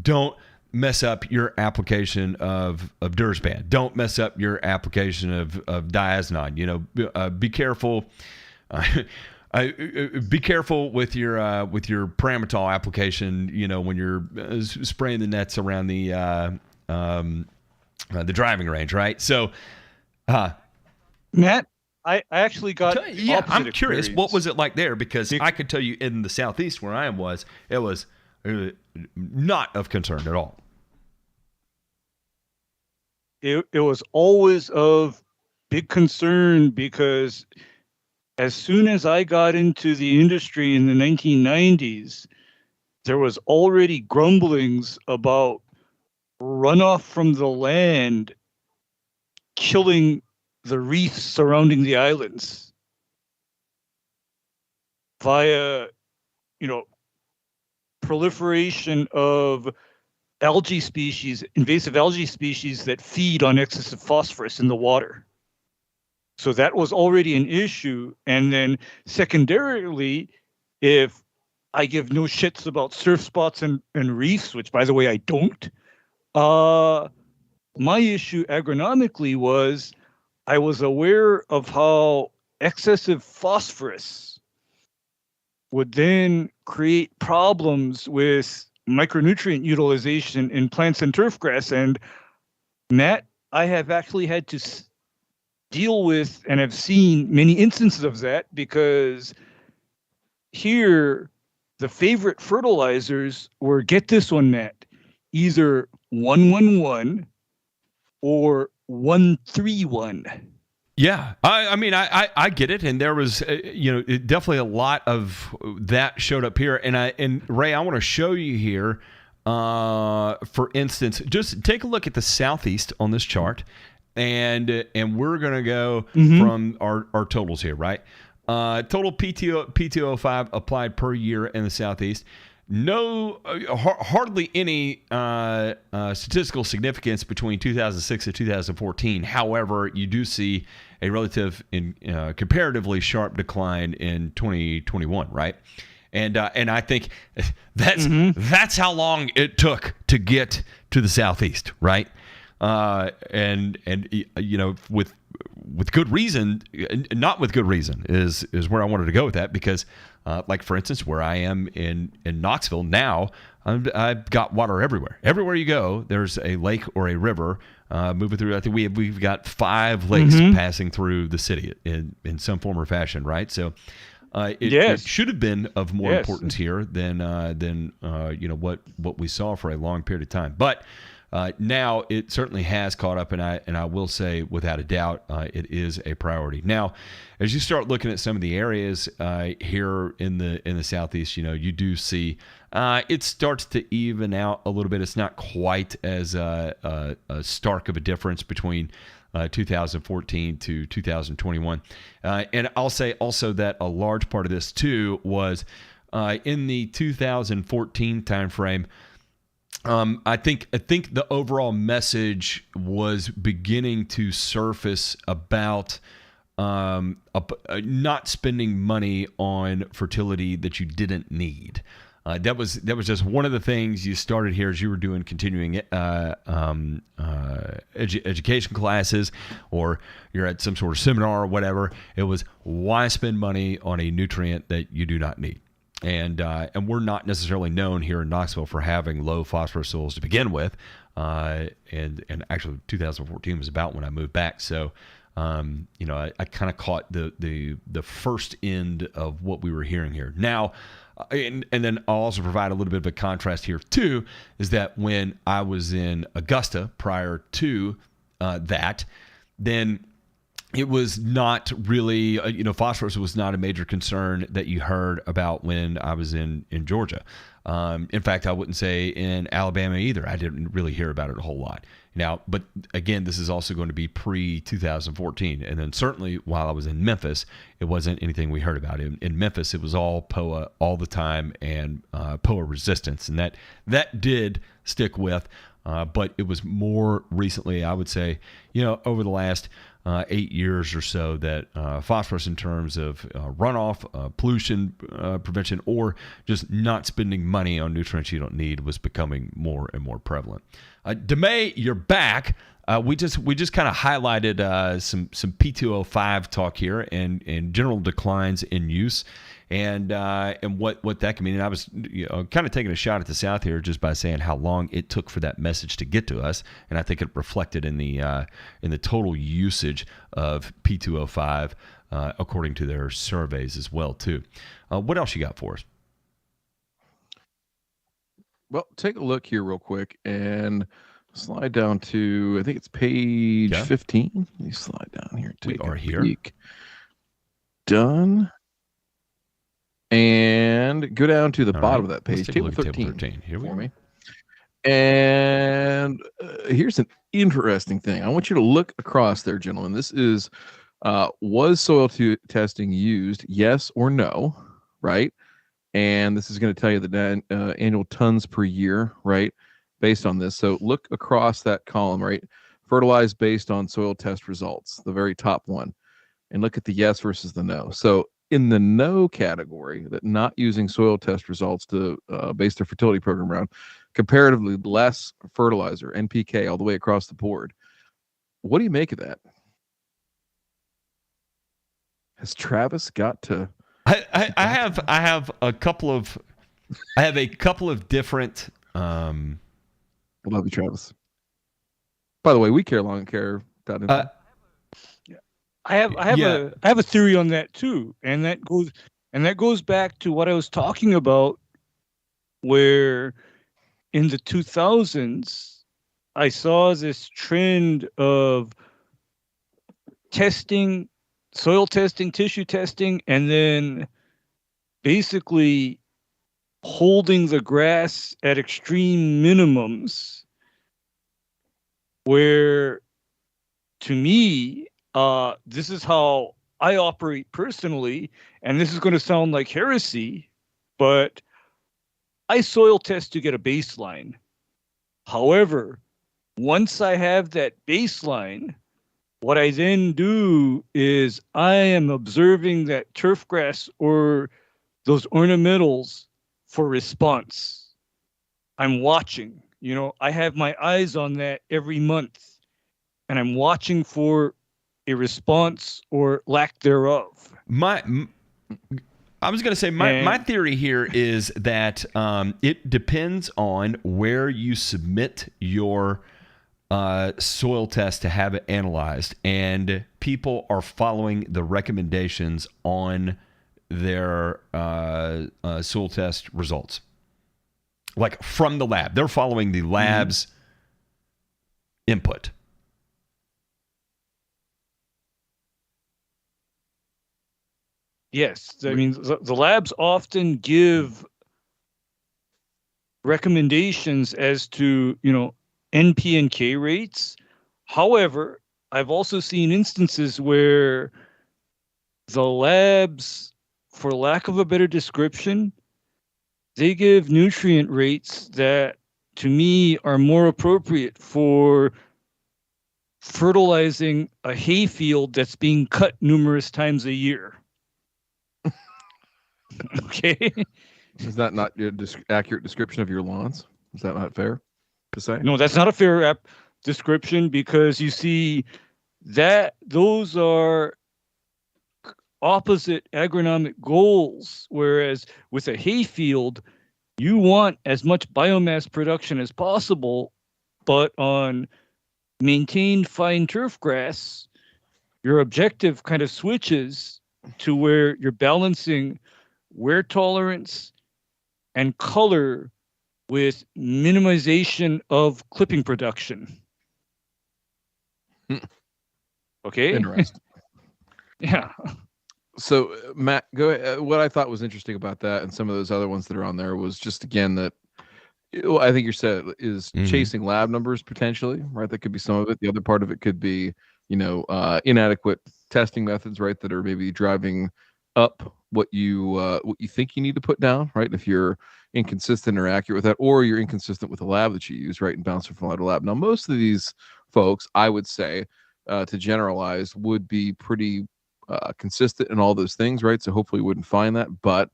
don't mess up your application of Dursban. Don't mess up your application of diazinon. Be careful. Be careful with your Pyramitol application. When you're spraying the nets around the driving range, right? So,
Matt, I actually got.
I'm curious. What was it like there? Because I could tell you in the southeast where I was, it was not of concern at all.
It was always of big concern, because as soon as I got into the industry in the 1990s, there was already grumblings about runoff from the land killing the reefs surrounding the islands via, proliferation of algae species, invasive algae species that feed on excessive phosphorus in the water. So that was already an issue. And then secondarily, if I give no shits about surf spots and reefs, which by the way, I don't, my issue agronomically was I was aware of how excessive phosphorus would then create problems with micronutrient utilization in plants and turfgrass. And Matt, I have actually had to deal with and have seen many instances of that, because here the favorite fertilizers were, get this one, Matt, either 111 or 131.
Yeah, I mean, I get it, and there was, definitely a lot of that showed up here, and Ray, I want to show you here, for instance, just take a look at the southeast on this chart, and we're gonna go from our totals here, right? Total P2O5 applied per year in the southeast. No, hardly any statistical significance between 2006 and 2014. However, you do see a relative, comparatively sharp decline in 2021, right? And I think that's how long it took to get to the southeast, right? And with good reason, not with good reason is where I wanted to go with that, because like for instance, where I am in Knoxville now, I've got water everywhere. Everywhere you go, there's a lake or a river moving through. I think we've got 5 lakes passing through the city in some form or fashion, right? So it should have been of more importance here than what we saw for a long period of time. But now it certainly has caught up, and I will say without a doubt it is a priority. Now, as you start looking at some of the areas here in the southeast, you do see it starts to even out a little bit. It's not quite as stark of a difference between 2014 to 2021, and I'll say also that a large part of this too was in the 2014 timeframe. I think the overall message was beginning to surface about not spending money on fertility that you didn't need. That was just one of the things you started here as you were doing continuing education classes, or you're at some sort of seminar or whatever. It was, why spend money on a nutrient that you do not need? And we're not necessarily known here in Knoxville for having low phosphorus soils to begin with. And actually 2014 was about when I moved back. So, I kind of caught the first end of what we were hearing here. Now, and then I'll also provide a little bit of a contrast here too, is that when I was in Augusta prior to that, then it was not really, phosphorus was not a major concern that you heard about when I was in Georgia. In fact, I wouldn't say in Alabama either. I didn't really hear about it a whole lot. Now, but again, this is also going to be pre-2014. And then certainly while I was in Memphis, it wasn't anything we heard about. In Memphis, it was all POA all the time, and POA resistance. And that did stick with, but it was more recently, I would say, over the last 8 years or so, that phosphorus in terms of runoff, pollution prevention, or just not spending money on nutrients you don't need was becoming more and more prevalent. DeMay, you're back. We just kind of highlighted some P2O5 talk here and general declines in use, and what that can mean. And I was kind of taking a shot at the South here just by saying how long it took for that message to get to us, and I think it reflected in the total usage of P2O5 according to their surveys as well too. What else you got for us?
Well, take a look here real quick and slide down to, I think it's page 15. Let me slide down here.
We are here. Peek.
Done. And go down to the bottom of that page, table 13.
Here we go.
And here's an interesting thing. I want you to look across there, gentlemen. This is, was soil testing used, yes or no, right? And this is going to tell you the annual tons per year, right? based on this. So look across that column, right? Fertilize based on soil test results, the very top one, and look at the yes versus the no. So in the no category, that not using soil test results to base their fertility program around, comparatively less fertilizer, NPK, all the way across the board. What do you make of that? Has Travis got to?
I have a couple of different.
I love you, Travis. By the way, we care long and care.
I have a theory on that too, and that goes back to what I was talking about, where in the 2000s I saw this trend of testing, soil testing, tissue testing, and then basically holding the grass at extreme minimums, where to me, this is how I operate personally, and this is going to sound like heresy, but I soil test to get a baseline. However, once I have that baseline, what I then do is I am observing that turf grass or those ornamentals for response. I'm watching, I have my eyes on that every month, and I'm watching for a response or lack thereof.
I was going to say my theory here is that it depends on where you submit your soil test to have it analyzed, and people are following the recommendations on their soil test results, like from the lab. They're following the lab's input.
Yes, I mean, the labs often give recommendations as to, NP and K rates. However, I've also seen instances where the labs, for lack of a better description, they give nutrient rates that, to me, are more appropriate for fertilizing a hayfield that's being cut numerous times a year. Okay.
Is that not your accurate description of your lawns? Is that not fair to say?
No, that's not a fair description, because you see that those are opposite agronomic goals. Whereas with a hayfield, you want as much biomass production as possible, but on maintained fine turf grass, your objective kind of switches to where you're balancing wear tolerance and color with minimization of clipping production. Okay.
Interesting.
Yeah.
So Matt, go ahead. What I thought was interesting about that and some of those other ones that are on there was just, again, that I think you said is chasing lab numbers potentially, right? That could be some of it. The other part of it could be, inadequate testing methods, right? That are maybe driving up what you think you need to put down, right? If you're inconsistent or accurate with that, or you're inconsistent with the lab that you use, right? And bouncing from lab to lab. Now, most of these folks, I would say, to generalize, would be pretty consistent in all those things, right? So hopefully you wouldn't find that, but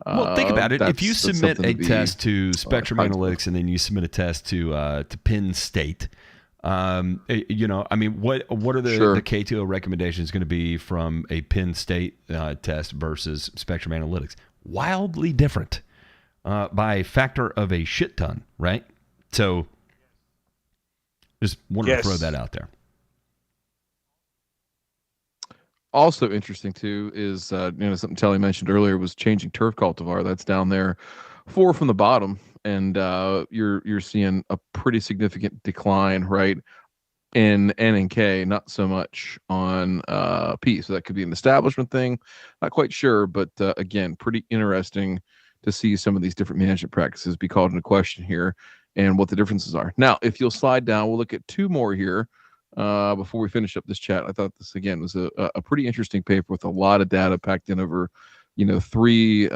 well, think about it. If you submit a test to Spectrum Analytics and then you submit a test to Penn State, I mean, what are the K2O recommendations going to be from a Penn State test versus Spectrum Analytics? Wildly different by a factor of a shit ton, right? So just wanted to throw that out there.
Also interesting too is something Telly mentioned earlier was changing turf cultivar. That's down there 4 from the bottom, and you're seeing a pretty significant decline, right, in N and K, not so much on P. So that could be an establishment thing, not quite sure, but again, pretty interesting to see some of these different management practices be called into question here and what the differences are. Now, if you'll slide down, we'll look at 2 more here. Before we finish up this chat, I thought this again was a pretty interesting paper with a lot of data packed in over, 3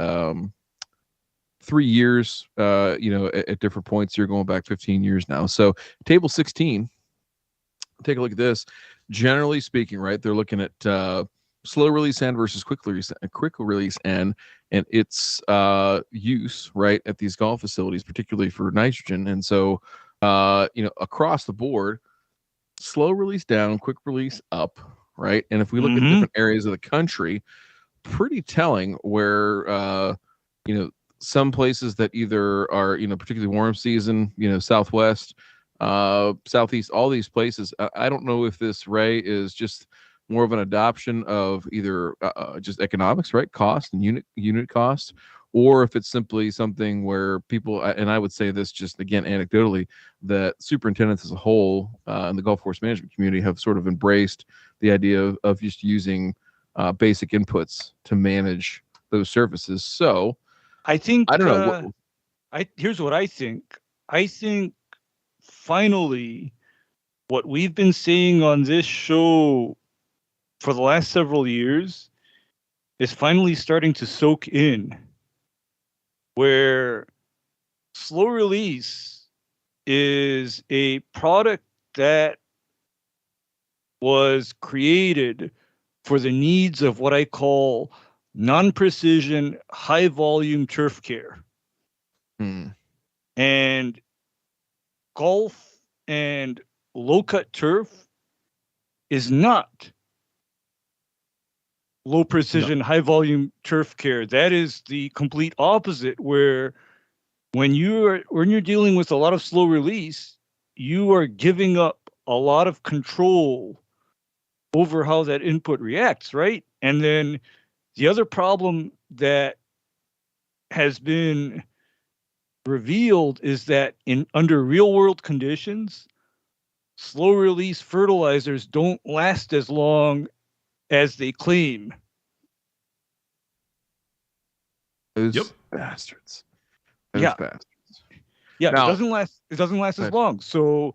3 years, at different points. You're going back 15 years now. So table 16, take a look at this. Generally speaking, right, they're looking at slow release N versus quick release N, and its use, right, at these golf facilities, particularly for nitrogen. And so, across the board, slow release down, quick release up, right? And if we look at different areas of the country, pretty telling where, some places that either are, particularly warm season, Southwest, Southeast, all these places. I don't know if this, Ray, is just more of an adoption of either just economics, right? Cost and unit cost, or if it's simply something where people, and I would say this just again anecdotally, that superintendents as a whole in the golf course management community have sort of embraced the idea of just using basic inputs to manage those surfaces. So
I think
I don't know.
Here's what I think. I think finally, what we've been seeing on this show for the last several years is finally starting to soak in, where slow release is a product that was created for the needs of what I call non-precision, high-volume turf care. And golf and low-cut turf is not low-precision, high-volume turf care. That is the complete opposite, where when you're dealing with a lot of slow release, you are giving up a lot of control over how that input reacts, right? And then the other problem that has been revealed is that under real world conditions, slow release fertilizers don't last as long as they claim.
Those bastards.
Bastards. Yeah, now, it doesn't last as long. So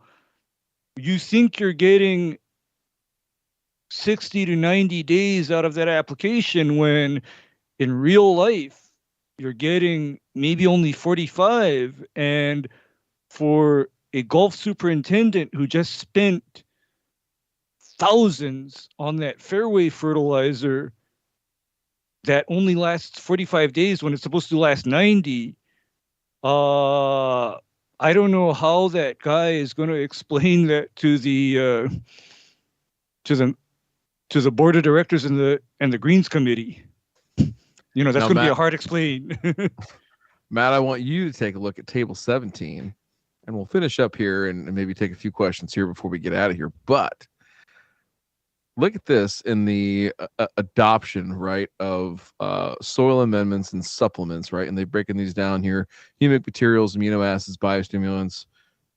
you think you're getting 60 to 90 days out of that application when in real life you're getting maybe only 45. And for a golf superintendent who just spent thousands on that fairway fertilizer that only lasts 45 days when it's supposed to last 90, I don't know how that guy is going to explain that to the board of directors and the Greens committee. That's going to be a hard explain.
Matt, I want you to take a look at table 17, and we'll finish up here and maybe take a few questions here before we get out of here. But look at this in the adoption, right, of soil amendments and supplements, right? And they've broken these down here: humic materials, amino acids, biostimulants,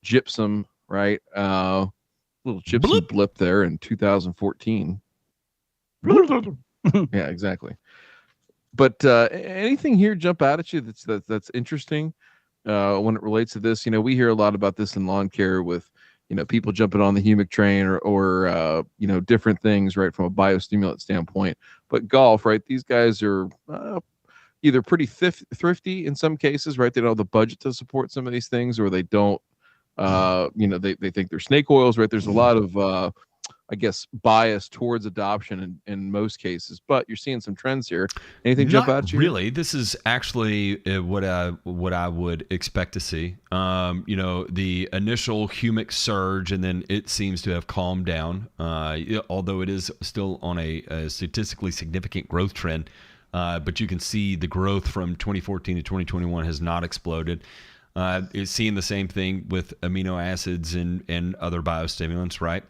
gypsum, right? Little gypsum blip there in 2014. Yeah, exactly. But anything here jump out at you that's interesting when it relates to this? We hear a lot about this in lawn care with people jumping on the humic train or different things, right, from a biostimulant standpoint. But golf, right, these guys are either pretty thrifty in some cases, right? They don't have the budget to support some of these things, or they don't. They think they're snake oils, right? There's a lot of bias towards adoption in most cases, but you're seeing some trends here. Anything jump out at you?
Really, this is actually what I would expect to see. The initial humic surge, and then it seems to have calmed down, although it is still on a statistically significant growth trend. But you can see the growth from 2014 to 2021 has not exploded. It's seeing the same thing with amino acids and other biostimulants, right?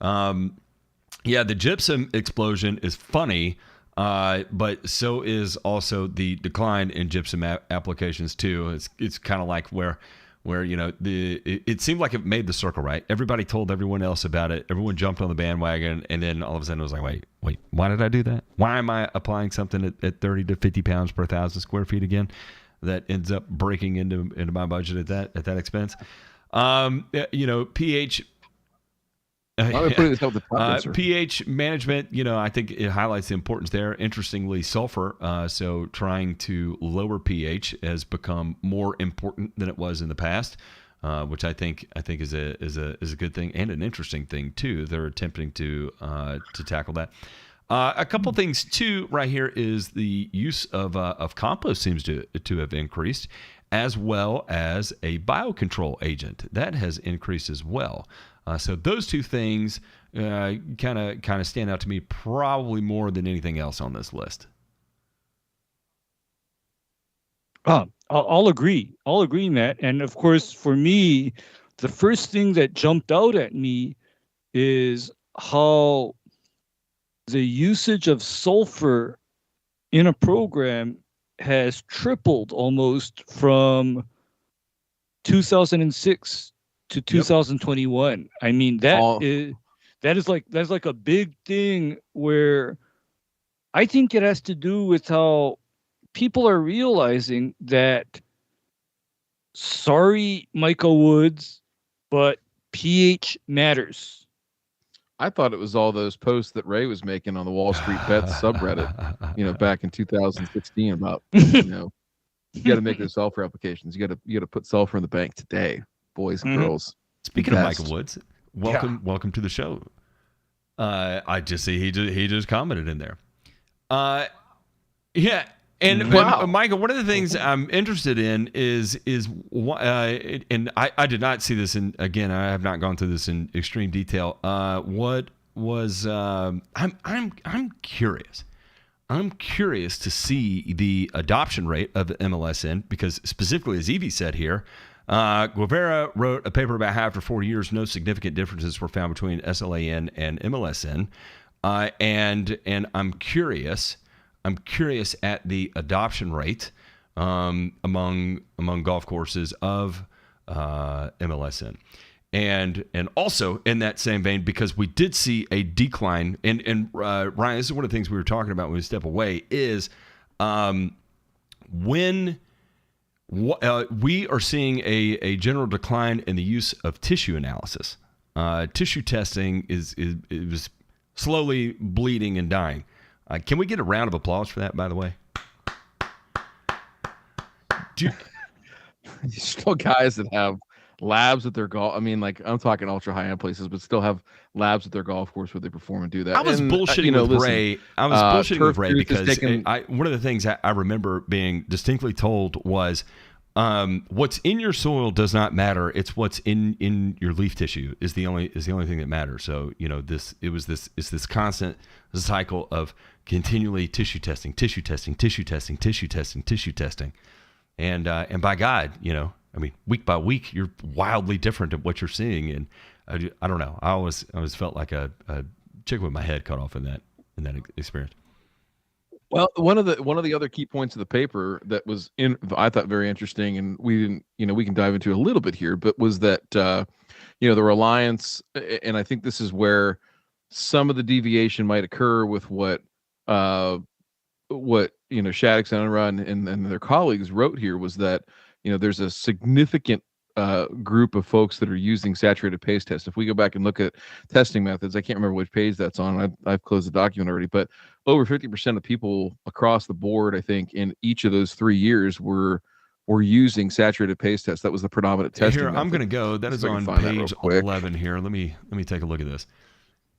The gypsum explosion is funny, but so is also the decline in gypsum applications too. It's kind of like where it seemed like it made the circle, right? Everybody told everyone else about it. Everyone jumped on the bandwagon, and then all of a sudden it was like, wait, why did I do that? Why am I applying something at 30 to 50 pounds per 1,000 square feet again? That ends up breaking into my budget at that expense. pH pH management, I think it highlights the importance there. Interestingly, sulfur, so trying to lower pH has become more important than it was in the past, which I think is a good thing and an interesting thing too. They're attempting to tackle that. A couple things too right here is the use of compost seems to have increased, as well as a biocontrol agent that has increased as well. So those two things kind of stand out to me probably more than anything else on this list.
I'll agree. I'll agree in that. And of course, for me, the first thing that jumped out at me is how the usage of sulfur in a program has tripled almost from 2006 to 2021. Yep. I mean, that's like a big thing where I think it has to do with how people are realizing that, sorry, Michael Woods, but pH matters.
I thought it was all those posts that Ray was making on the Wall Street Bets subreddit, back in 2016 about, you got to make those sulfur applications. You got to put sulfur in the bank today, boys and girls.
Speaking of Michael Woods, welcome to the show. I just see he just commented in there. Yeah. And Michael, one of the things I'm interested in is and I did not see this again, I have not gone through this in extreme detail. What was I'm curious. I'm curious to see the adoption rate of MLSN, because specifically, as Evie said here, Guevara wrote a paper about how after 4 years, no significant differences were found between SLAN and MLSN, and I'm curious at the adoption rate among golf courses of MLSN. And also in that same vein, because we did see a decline, and Ryan, this is one of the things we were talking about when we step away, is when we are seeing a general decline in the use of tissue analysis. Tissue testing is slowly bleeding and dying. Can we get a round of applause for that, by the way?
There's still guys that have labs at their golf. I mean, like, I'm talking ultra high end places, but still have labs at their golf course where they perform and do that.
I was bullshitting with Ray. I was bullshitting with Ray because one of the things I remember being distinctly told was, what's in your soil does not matter. It's what's in your leaf tissue is the only thing that matters. So it's this constant cycle of continually tissue testing, and by God, I mean, week by week, you're wildly different at what you're seeing, and I don't know. I always felt like a chicken with my head cut off in that experience.
Well, one of the other key points of the paper that was I thought very interesting, and we didn't, we can dive into a little bit here, but was that the reliance, and I think this is where some of the deviation might occur with what Shaddix and Unrun and their colleagues wrote here, was that there's a significant group of folks that are using saturated paste test. If we go back and look at testing methods, I can't remember which page that's on. I've closed the document already, but over 50% of people across the board, I think, in each of those 3 years were using saturated paste test. That was the predominant testing
here,
method.
I'm going to go. That is on page 11 here. Let me take a look at this.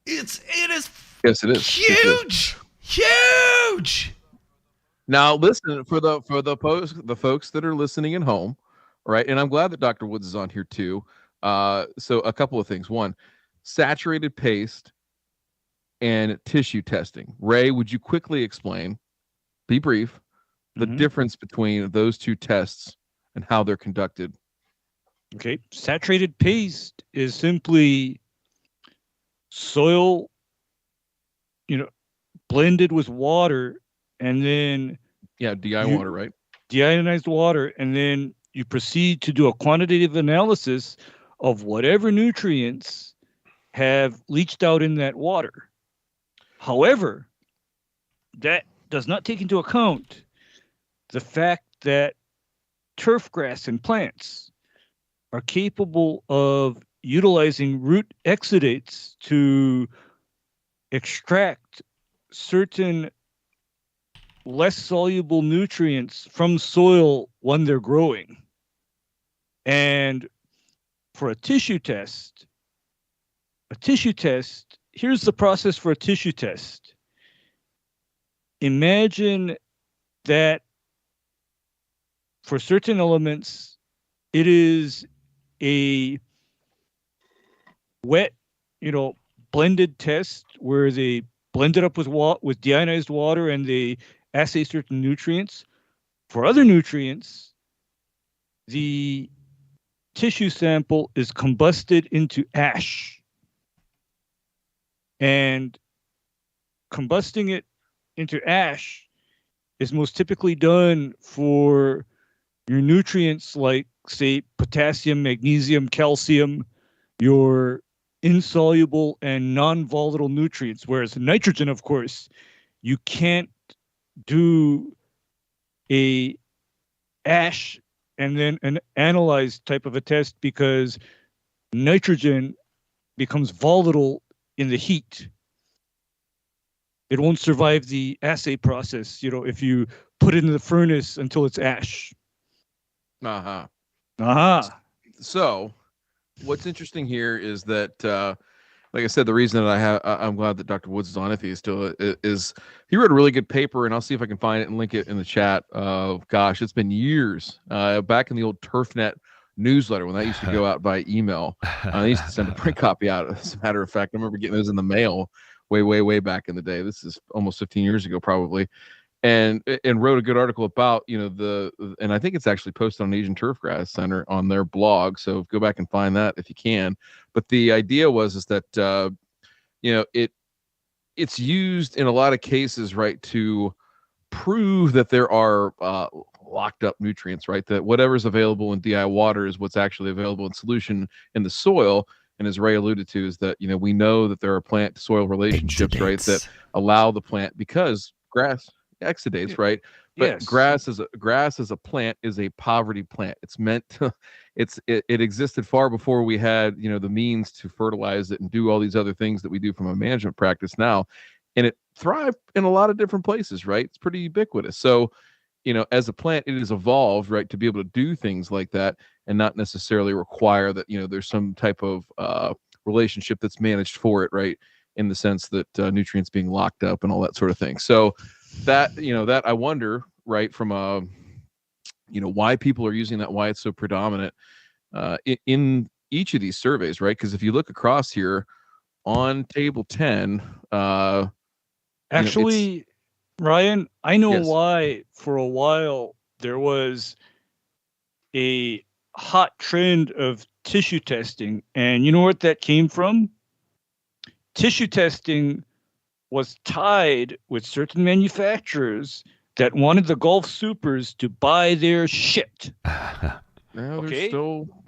It is.
Yes, it is
huge.
Now, listen, for the folks that are listening at home, right? And I'm glad that Dr. Woods is on here too. So a couple of things. One, saturated paste and tissue testing. Ray, would you quickly explain, be brief, the difference between those two tests and how they're conducted?
Okay. Saturated paste is simply soil, blended with water, and then
water, right?
Deionized water, and then you proceed to do a quantitative analysis of whatever nutrients have leached out in that water. However, that does not take into account the fact that turf grass and plants are capable of utilizing root exudates to extract certain less soluble nutrients from soil when they're growing. And for a tissue test, here's the process for a tissue test. Imagine that for certain elements, it is a wet, blended test where they blend it up with deionized water and they assay certain nutrients. For other nutrients, the tissue sample is combusted into ash. And combusting it into ash is most typically done for your nutrients like, say, potassium, magnesium, calcium, your insoluble and non-volatile nutrients. Whereas nitrogen, of course, you can't do a ash and then an analyzed type of a test because nitrogen becomes volatile in the heat. It won't survive the assay process, if you put it in the furnace until it's ash.
So what's interesting here is that, like I said, the reason that I'm glad that Dr. Woods is on, if he is still, is he wrote a really good paper, and I'll see if I can find it and link it in the chat. Gosh, it's been years. Back in the old TurfNet newsletter, when that used to go out by email, I used to send a print copy out. As a matter of fact, I remember getting those in the mail way back in the day. This is almost 15 years ago, probably. And wrote a good article about, and I think it's actually posted on Asian Turfgrass Center on their blog. So go back and find that if you can. But the idea is that, it's used in a lot of cases, right, to prove that there are locked up nutrients, right? That whatever's available in DI water is what's actually available in solution in the soil. And as Ray alluded to, is that, we know that there are plant to soil relationships, right, that allow the plant, because grass exudates, right? But
yes.
grass as a plant is a poverty plant. It's meant to, it existed far before we had, the means to fertilize it and do all these other things that we do from a management practice now. And it thrived in a lot of different places, right? It's pretty ubiquitous. So, as a plant, it has evolved, right, to be able to do things like that and not necessarily require that, there's some type of relationship that's managed for it, right? In the sense that nutrients being locked up and all that sort of thing. So that, that I wonder, right, from why people are using that, why it's so predominant in each of these surveys, right? Because if you look across here on table 10,
actually, Ryan, I know
Yes.
why for a while there was a hot trend of tissue testing. And you know what that came from? Tissue testing was tied with certain manufacturers that wanted the Gulf Supers to buy their shit.
Okay.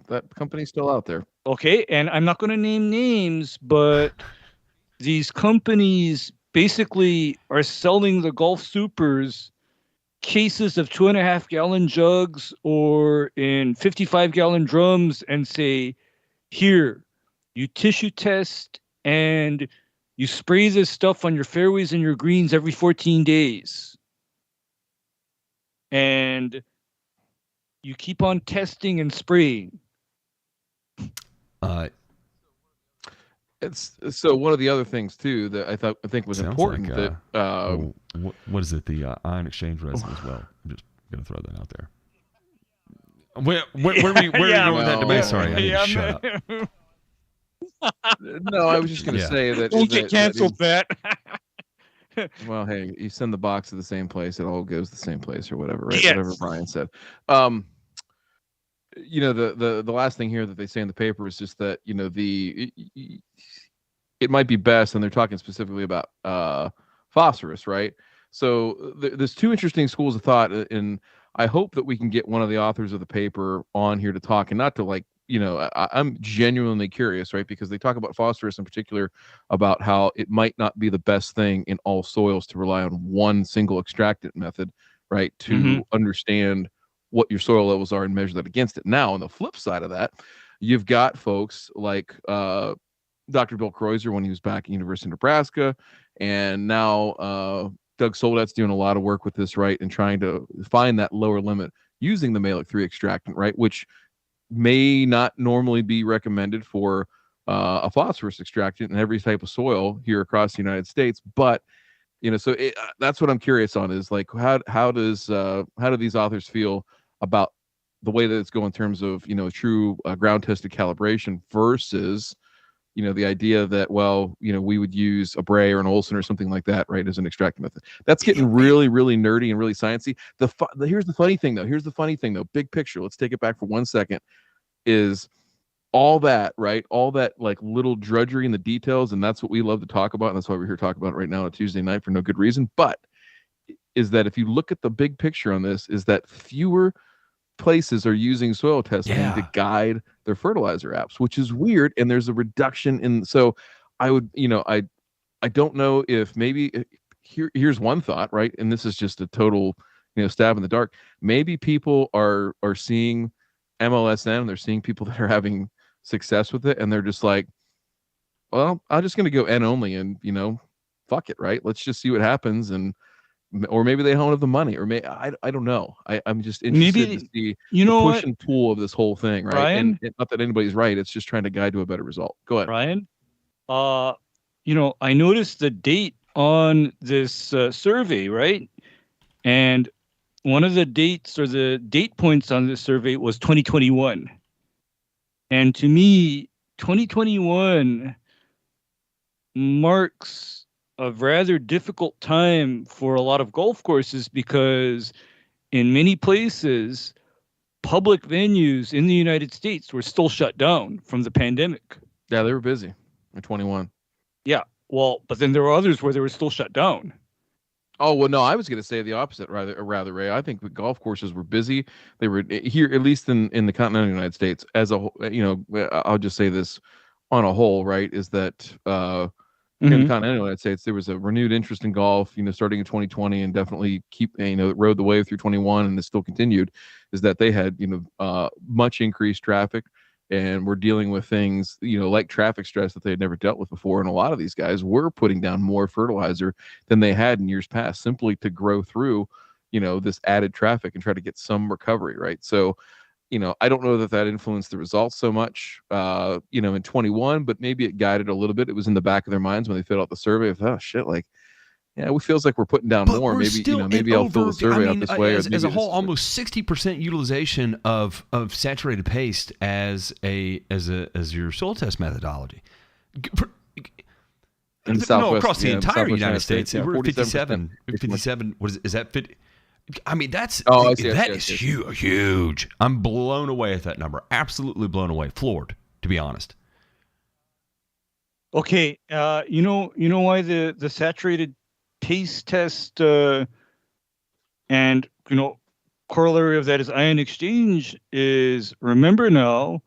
That company's still out there.
Okay, and I'm not going to name names, but these companies basically are selling the Gulf Supers cases of 2.5 gallon jugs or in 55-gallon drums and say, here, you tissue test and you spray this stuff on your fairways and your greens every 14 days. And you keep on testing and spraying.
It's so one of the other things too that I think was important
like,
that
what is it, the ion exchange resin as well. I'm just gonna throw that out there. Where are you going with that debate? Sorry, I need to shut up.
No, I was just gonna say that
don't get canceled, Pat.
Well, hey, you send the box to the same place, it all goes the same place or whatever, right?
Yes.
Whatever Brian said. The last thing here that they say in the paper is just that, it might be best, and they're talking specifically about phosphorus, right? So there's two interesting schools of thought, and I hope that we can get one of the authors of the paper on here to talk, and not to I'm genuinely curious, right? Because they talk about phosphorus in particular, about how it might not be the best thing in all soils to rely on one single extractant method, right? To understand what your soil levels are and measure that against it. Now, on the flip side of that, You've got folks like Dr. Bill Kreuzer when he was back at University of Nebraska, and now Doug Soldat's doing a lot of work with this, right, and trying to find that lower limit using the Malic 3 extractant, right, which may not normally be recommended for a phosphorus extractant in every type of soil here across the United States, but so that's what I'm curious on is like how do these authors feel about the way that it's going in terms of true ground tested calibration versus the idea that we would use a Bray or an Olsen or something like that, right, as an extracting method. That's getting really, really nerdy and really sciencey. Here's the funny thing though. Big picture. Let's take it back for 1 second. Is all that, right? All that like little drudgery in the details, and that's what we love to talk about, and that's why we're here talking about it right now on a Tuesday night for no good reason. But is that if you look at the big picture on this, is that fewer places are using soil testing to guide their fertilizer apps, which is weird, and there's a reduction in. So I would, I don't know if maybe here's one thought, right? And this is just a total, stab in the dark. Maybe people are seeing MLSN, and they're seeing people that are having success with it, and they're just like, well, I'm just going to go N only, and fuck it, right? Let's just see what happens, or maybe they don't have the money, or I don't know. I'm just interested to see the push and pull of this whole thing, right?
Ryan?
And not that anybody's right, it's just trying to guide to a better result. Go ahead,
Ryan. I noticed the date on this survey, right? And one of the dates or the date points on this survey was 2021. And to me, 2021 marks a rather difficult time for a lot of golf courses because in many places, public venues in the United States were still shut down from the pandemic.
Yeah, they were busy in 21.
Yeah, well, but then there were others where they were still shut down.
Oh, well, no, I was going to say the opposite, rather, Ray. I think the golf courses were busy. They were here, at least in the continental United States, as a whole. I'll just say this on a whole, right, is that in the continental United States, there was a renewed interest in golf, starting in 2020 and definitely rode the wave through 21, and it still continued, is that they had, much increased traffic. And we're dealing with things, like traffic stress that they had never dealt with before. And a lot of these guys were putting down more fertilizer than they had in years past, simply to grow through, this added traffic and try to get some recovery, right? So, I don't know that influenced the results so much, in 21, but maybe it guided a little bit. It was in the back of their minds when they filled out the survey of, oh shit, like, yeah, it feels like we're putting down more. Maybe I'll fill the survey out this way.
As a whole, almost 60% utilization of saturated paste as your soil test methodology.
In the Southwest,
across the entire United States,
yeah,
we're 57. What is that? 50? I mean, that is huge. I'm blown away at that number. Absolutely blown away, floored, to be honest.
Okay, you know why the saturated paste test and corollary of that is ion exchange is, remember now,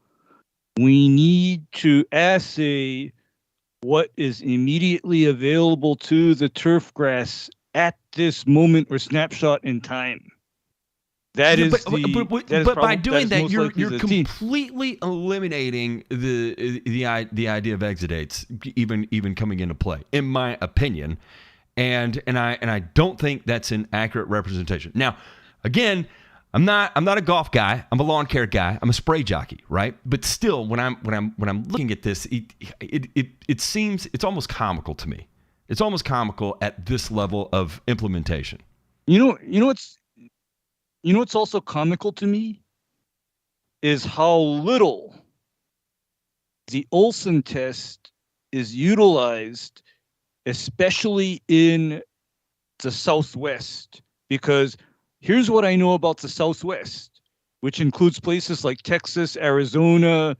we need to assay what is immediately available to the turf grass at this moment or snapshot in time. But
by doing that, you're completely eliminating the idea of exudates even coming into play, in my opinion. And I don't think that's an accurate representation. Now, again, I'm not a golf guy. I'm a lawn care guy. I'm a spray jockey, right? But still, when I'm looking at this, it seems it's almost comical to me. It's almost comical at this level of implementation.
What's also comical to me is how little the Olsen test is utilized, especially in the Southwest, because here's what I know about the Southwest, which includes places like Texas, Arizona,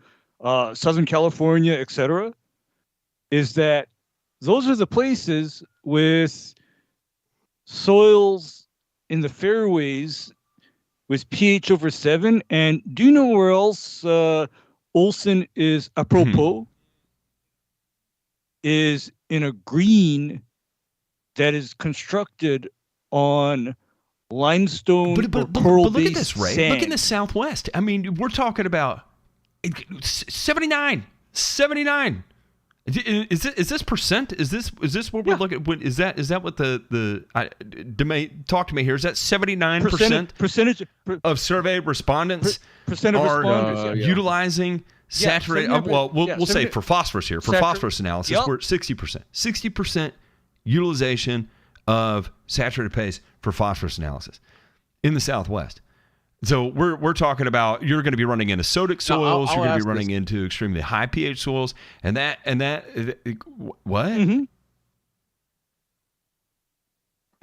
Southern California, etc., is that those are the places with soils in the fairways with pH over 7. And do you know where else Olsen is apropos? Is in a green that is constructed on limestone or coral-based
look at this, Ray.
sand.
Look in the Southwest. I mean, we're talking about 79. Is this percent? Is this what we're looking at? Is that what the talk to me here? Is that 79% of survey respondents are utilizing saturated? We'll say for phosphorus here, for phosphorus analysis, we're at 60%. 60% utilization of saturated paste for phosphorus analysis in the Southwest. So we're talking about you're going to be running into sodic soils, you're going to be running into extremely high pH soils, and that what?
Mm-hmm.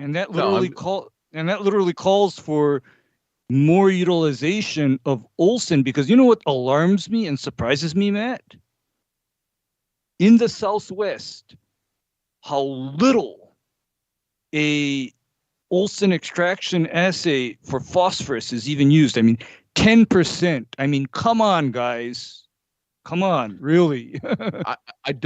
And that literally calls for more utilization of Olsen, because you know what alarms me and surprises me, Matt? In the Southwest, how little a Olsen extraction assay for phosphorus is even used. I mean, 10%. I mean, come on, guys. Come on, really.
I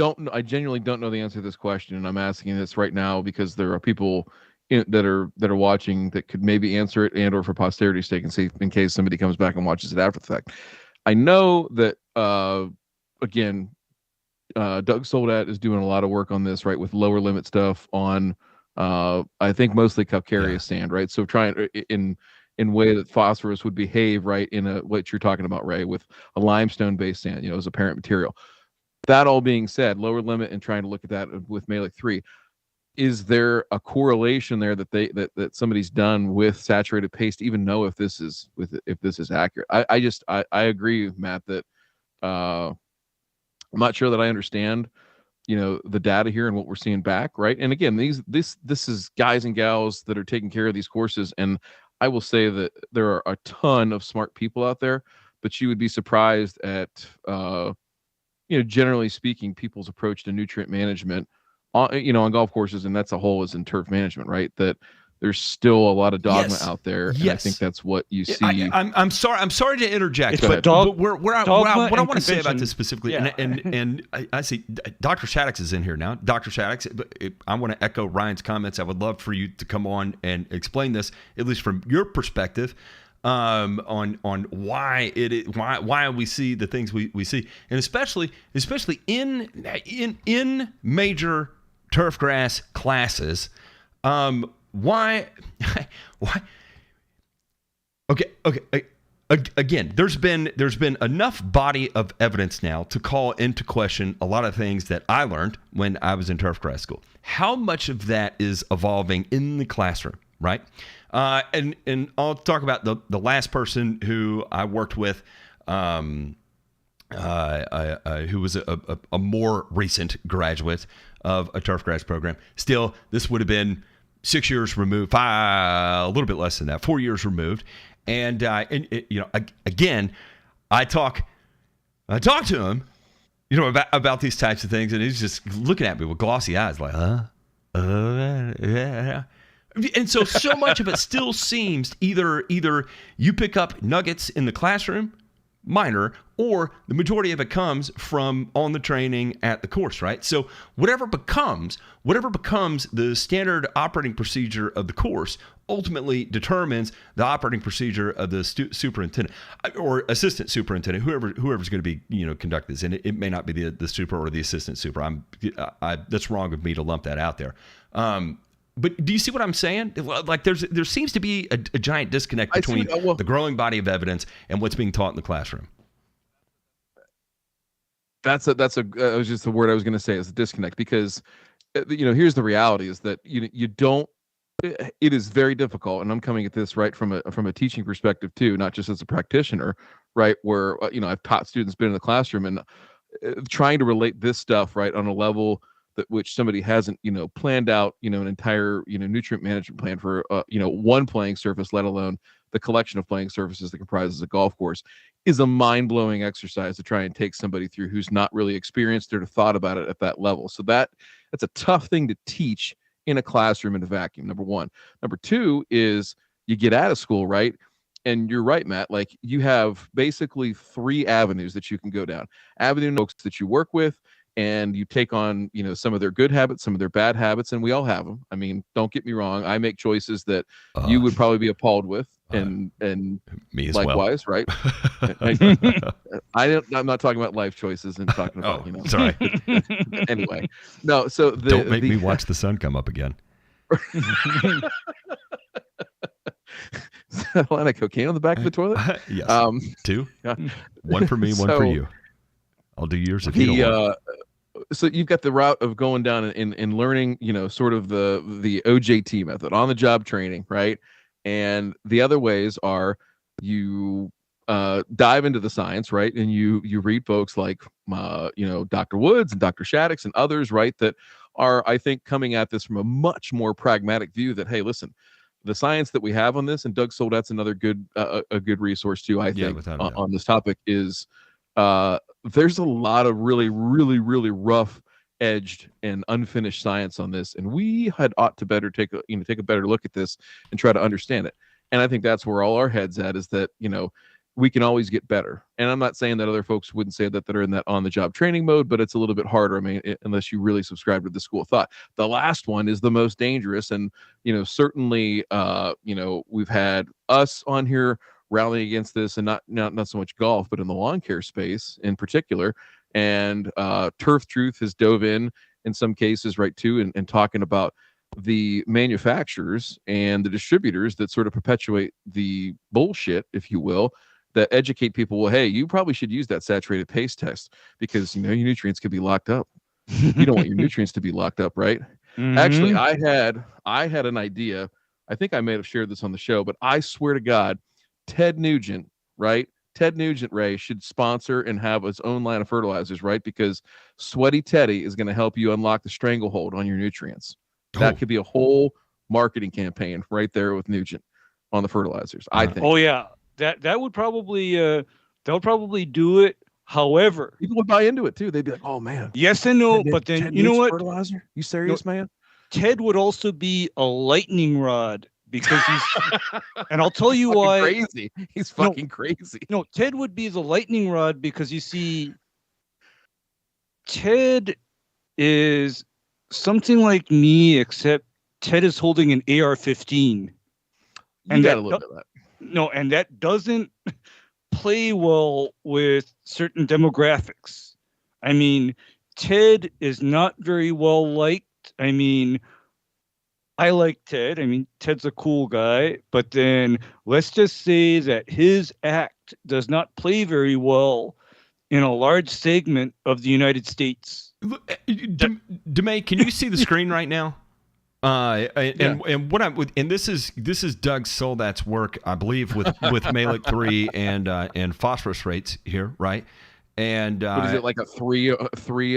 genuinely don't know the answer to this question, and I'm asking this right now because there are people that are watching that could maybe answer it, and or for posterity's sake, and see in case somebody comes back and watches it after the fact. I know that again, Doug Soldat is doing a lot of work on this, right, with lower limit stuff on I think mostly calcareous sand, right? So trying in way that phosphorus would behave, right, in what you're talking about, Ray, with a limestone based sand, as a parent material. That all being said, lower limit and trying to look at that with Mehlich 3, is there a correlation there that somebody's done with saturated paste to even know if this is accurate? I agree, Matt, that I'm not sure that I understand the data here and what we're seeing back, right? And again, this is guys and gals that are taking care of these courses, and I will say that there are a ton of smart people out there, but you would be surprised at generally speaking, people's approach to nutrient management on golf courses, and that's a whole is in turf management, right? That there's still a lot of dogma out there, and I think that's what you see.
I'm sorry to interject, but what I want to say about this specifically, and I see Dr. Shaddix is in here now. Dr. Shaddix, I want to echo Ryan's comments. I would love for you to come on and explain this, at least from your perspective, on why we see the things we see, and especially in major turf grass classes. Why? Okay. Again, there's been enough body of evidence now to call into question a lot of things that I learned when I was in turf grass school. How much of that is evolving in the classroom, right? And I'll talk about the last person who I worked with, who was a more recent graduate of a turf grass program. Still, this would have been 6 years removed, a little bit less than that, 4 years removed. And again, I talk to him, about these types of things, and he's just looking at me with glossy eyes, like, yeah. And so much of it still seems either you pick up nuggets in the classroom, minor, or the majority of it comes from on the training at the course, right? So whatever becomes the standard operating procedure of the course ultimately determines the operating procedure of the superintendent or assistant superintendent, whoever's going to be conduct this. And it may not be the super or the assistant super. That's wrong of me to lump that out there. But do you see what I'm saying? Like there seems to be a giant disconnect between the growing body of evidence and what's being taught in the classroom.
That's was just the word I was going to say, is a disconnect, because here's the reality is that you don't. It is very difficult, and I'm coming at this right from a teaching perspective too, not just as a practitioner, right? Where I've taught students, been in the classroom, and trying to relate this stuff right on a level that which somebody hasn't planned out an entire nutrient management plan for one playing surface, let alone the collection of playing surfaces that comprises a golf course, is a mind-blowing exercise to try and take somebody through who's not really experienced or thought about it at that level. So that's a tough thing to teach in a classroom in a vacuum, number one. Number two is you get out of school, right? And you're right, Matt, like you have basically 3 avenues that you can go down. Avenue folks that you work with, and you take on, some of their good habits, some of their bad habits, and we all have them. I mean, don't get me wrong. I make choices that you would probably be appalled with. and
me as
likewise,
well.
Right? I'm not talking about life choices and talking about,
sorry.
Anyway, no. So
don't make me watch the sun come up again.
Is that a line of cocaine on the back of the toilet?
Yes. 2.
Yeah.
1 for me, 1 for you. I'll do yours if you don't want.
So you've got the route of going down and learning, sort of the OJT method, on the job training, right? And the other ways are you dive into the science, right? And you read folks like Dr. Woods and Dr. Shaddix and others, right, that are, I think, coming at this from a much more pragmatic view that, hey, listen, the science that we have on this, and Doug Soldat's another good a good resource too, I think, on this topic, is there's a lot of really, really, really rough edged and unfinished science on this, and we ought to better take a better look at this and try to understand it. And I think that's where all our heads at, is that we can always get better. And I'm not saying that other folks wouldn't say that are in that on the job training mode, but it's a little bit harder. I mean, unless you really subscribe to the school of thought. The last one is the most dangerous, and certainly we've had us on here rallying against this, and not so much golf, but in the lawn care space in particular. And Turf Truth has dove in some cases, right, too, and talking about the manufacturers and the distributors that sort of perpetuate the bullshit, if you will, that educate people. Well, hey, you probably should use that saturated paste test because your nutrients could be locked up. You don't want your nutrients to be locked up, right? Mm-hmm. Actually, I had an idea. I think I may have shared this on the show, but I swear to God, Ted Nugent, right? Ted Nugent, Ray, should sponsor and have his own line of fertilizers, right? Because Sweaty Teddy is going to help you unlock the stranglehold on your nutrients. That could be a whole marketing campaign right there with Nugent on the fertilizers, I think.
Oh yeah, that would probably do it. However,
people would buy into it too. They'd be like, "Oh man,
yes and no." But then
Ted
you know what?
Fertilizer? You serious, man?
Ted would also be a lightning rod because he's, and I'll tell you why.
Crazy. He's fucking crazy.
No, Ted would be the lightning rod because you see, Ted is something like me, except Ted is holding an AR-15.
And got a little bit of that.
No, and that doesn't play well with certain demographics. I mean, Ted is not very well liked. I mean, I like Ted. I mean, Ted's a cool guy, but then let's just say that his act does not play very well in a large segment of the United States.
DeMay, can you see the screen right now? And what I'm with, and this is Doug Soldat's work, I believe, with Malic 3 and phosphorus rates here, right? And
what is it, like a three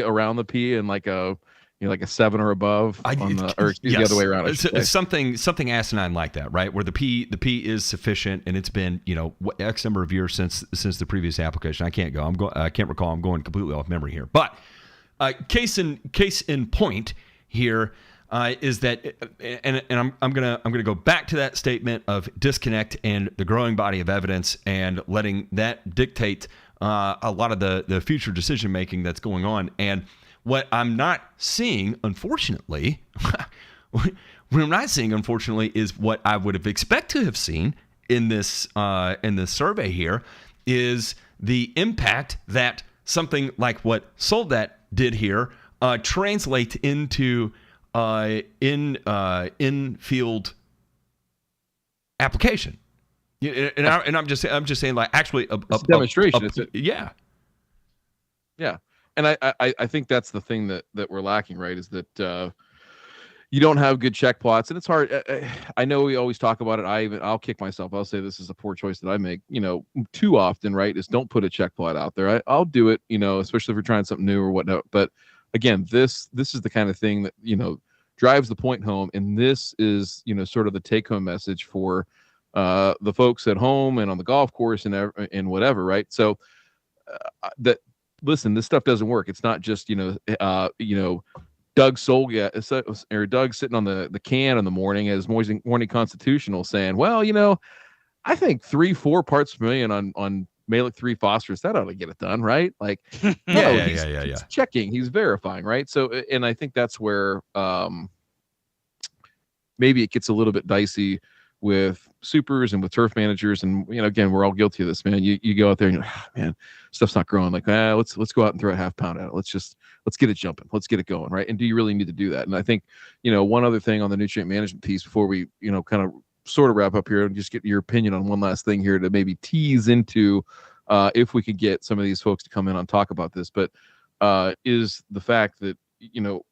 around the P and like a like a 7 or above the other way around?
It's something asinine like that, right? Where the P is sufficient, and it's been X number of years since the previous application. I can't recall. I'm going completely off memory here, but case in point here. Is that, and I'm gonna go back to that statement of disconnect and the growing body of evidence and letting that dictate a lot of the future decision making that's going on. And what I'm not seeing, unfortunately, is what I would have expected to have seen in this survey here, is the impact that something like what Soldat did here translates into in-field application, and I'm just saying, like, actually a
demonstration.
Yeah.
And I think that's the thing that we're lacking, right? Is that you don't have good check plots, and it's hard. I know we always talk about it. I'll kick myself. I'll say this is a poor choice that I make. Too often, right? Is don't put a check plot out there. I'll do it. Especially if we're trying something new or whatnot. But again, this is the kind of thing that drives the point home, and this is sort of the take-home message for the folks at home and on the golf course and whatever, right? So that, listen, this stuff doesn't work. It's not just Doug Soldat or Doug sitting on the can in the morning as morning constitutional saying, well, I think 3-4 parts per million on Malic 3 phosphorus, that ought to get it done, right? Like, he's checking, he's verifying, right? So, and I think that's where maybe it gets a little bit dicey with supers and with turf managers, and again, we're all guilty of this, man. You go out there and you're like, man, stuff's not growing. Like, let's go out and throw a half pound at it. Let's get it jumping. Let's get it going, right? And do you really need to do that? And I think, one other thing on the nutrient management piece before we, kind of sort of wrap up here and just get your opinion on one last thing here to maybe tease into, if we could get some of these folks to come in and talk about this, but is the fact that,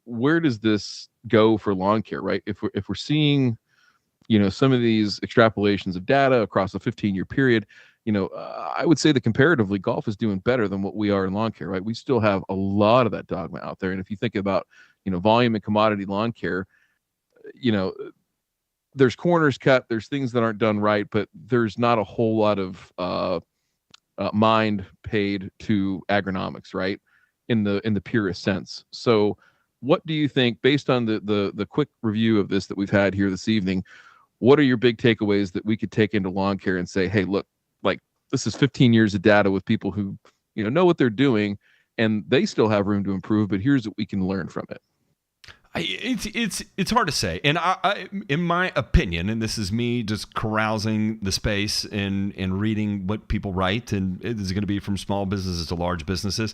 where does this go for lawn care, right? If we're seeing, some of these extrapolations of data across a 15-year period, I would say that comparatively golf is doing better than what we are in lawn care, right? We still have a lot of that dogma out there. And if you think about, volume and commodity lawn care, there's corners cut, there's things that aren't done right, but there's not a whole lot of mind paid to agronomics, right? In the purest sense. So what do you think, based on the quick review of this that we've had here this evening, what are your big takeaways that we could take into lawn care and say, hey, look, like, this is 15 years of data with people who, know what they're doing, and they still have room to improve, but here's what we can learn from it.
It's hard to say. And I, in my opinion, and this is me just carousing the space and reading what people write, and it is going to be from small businesses to large businesses,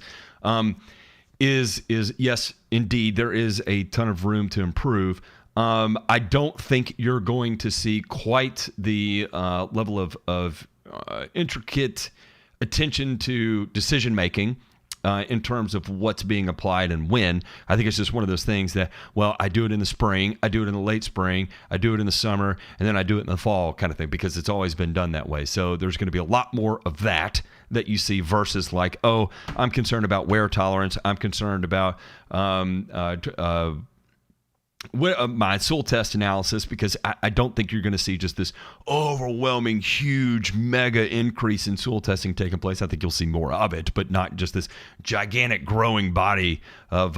is yes, indeed, there is a ton of room to improve. I don't think you're going to see quite the level of intricate attention to decision making in terms of what's being applied and when. I think it's just one of those things that, well, I do it in the spring, I do it in the late spring, I do it in the summer, and then I do it in the fall kind of thing, because it's always been done that way. So there's going to be a lot more of that you see versus like, oh, I'm concerned about wear tolerance, I'm concerned about my soil test analysis, because I don't think you're going to see just this overwhelming, huge, mega increase in soil testing taking place. I think you'll see more of it, but not just this gigantic growing body of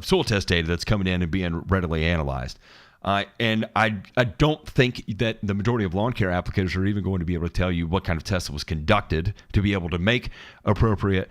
soil test data that's coming in and being readily analyzed. And I don't think that the majority of lawn care applicators are even going to be able to tell you what kind of test was conducted to be able to make appropriate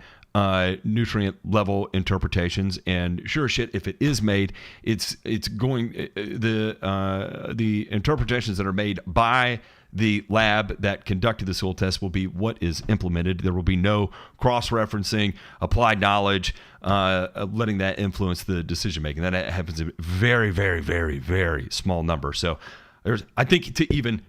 nutrient level interpretations. And sure shit, if it is made, it's going, the interpretations that are made by the lab that conducted the soil test will be what is implemented. There will be no cross-referencing, applied knowledge, letting that influence the decision making. That happens in a very, very, very, very small number. So I think to even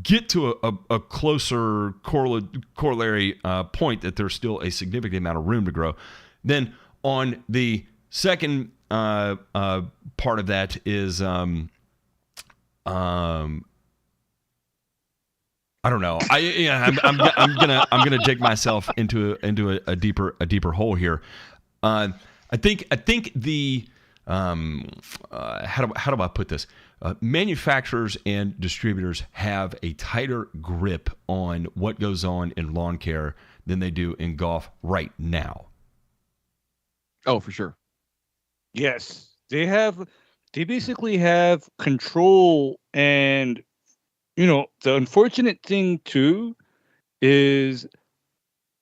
get to a closer corollary point, that there's still a significant amount of room to grow. Then on the second part of that is I don't know. I'm gonna dig myself into a deeper hole here. I think the how do I put this? Manufacturers and distributors have a tighter grip on what goes on in lawn care than they do in golf right now.
Oh, for sure.
Yes, they basically have control. And the unfortunate thing too is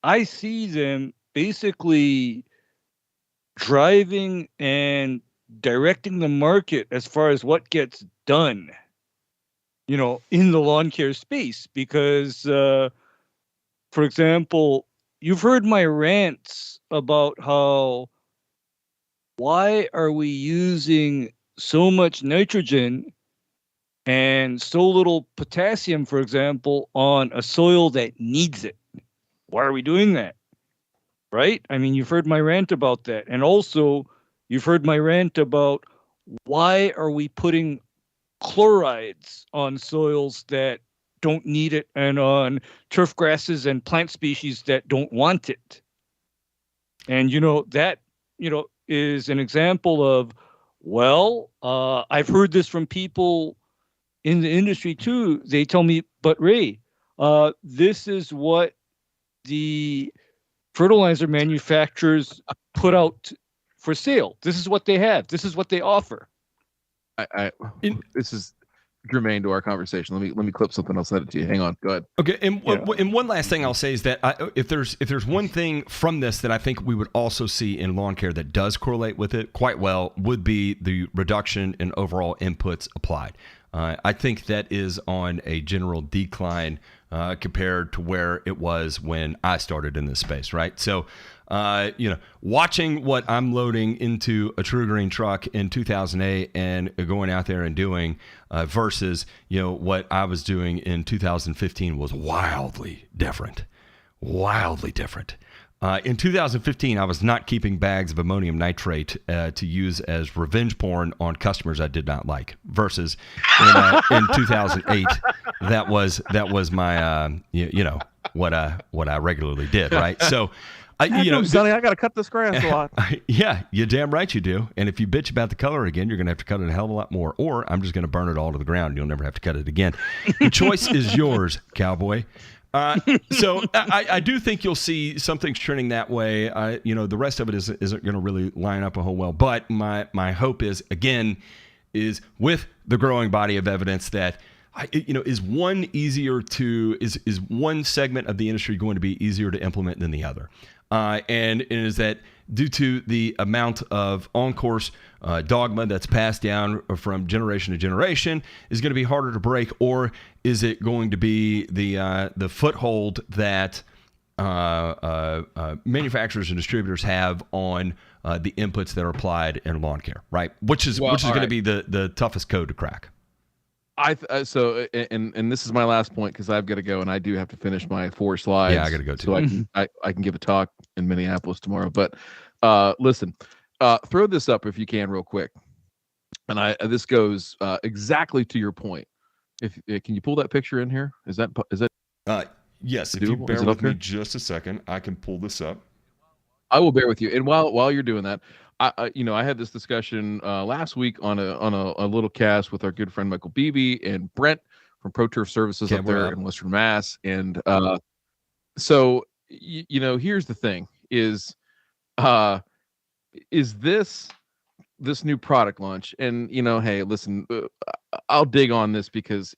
I see them basically driving and directing the market as far as what gets done, in the lawn care space. Because, for example, you've heard my rants about why are we using so much nitrogen and so little potassium, for example, on a soil that needs it? Why are we doing that? Right? I mean, you've heard my rant about that. And also, you've heard my rant about why are we putting chlorides on soils that don't need it, and on turf grasses and plant species that don't want it. And, that, is an example of, well, I've heard this from people in the industry too. They tell me, but Ray, this is what the fertilizer manufacturers put out for sale. This is what they have. This is what they offer.
This is germane to our conversation. Let me clip something. I'll send it to you. Hang on. Go ahead.
Okay. And one last thing I'll say is that if there's one thing from this that I think we would also see in lawn care that does correlate with it quite well would be the reduction in overall inputs applied. I think that is on a general decline compared to where it was when I started in this space, right? So, watching what I'm loading into a True Green truck in 2008 and going out there and doing versus, what I was doing in 2015 was wildly different. In 2015, I was not keeping bags of ammonium nitrate to use as revenge porn on customers I did not like. Versus in 2008, that was my what I regularly did, right? So,
Sonny, I got to cut this grass a lot.
Yeah, you're damn right you do. And if you bitch about the color again, you're going to have to cut it a hell of a lot more. Or I'm just going to burn it all to the ground. And you'll never have to cut it again. The choice is yours, cowboy. So I do think you'll see some things trending that way. The rest of it isn't going to really line up a whole well. But my hope is with the growing body of evidence that, is one segment of the industry going to be easier to implement than the other? And is that due to the amount of on-course dogma that's passed down from generation to generation is going to be harder to break, or is it going to be the foothold that manufacturers and distributors have on the inputs that are applied in lawn care, right? Which is going to be the toughest code to crack.
So this is my last point because I've got to go and I do have to finish my 4 slides.
Yeah, I got to go too.
So I can give a talk in Minneapolis tomorrow. But listen, throw this up if you can real quick. And this goes exactly to your point. Can you pull that picture in here? Is that
yes? If you bear with me just a second, I can pull this up.
I will bear with you. And while you're doing that, I had this discussion last week on a little cast with our good friend Michael Beebe and Brent from Pro Turf Services up there in Western Mass. And so here's the thing: is this new product launch? And hey, listen, I'll dig on this because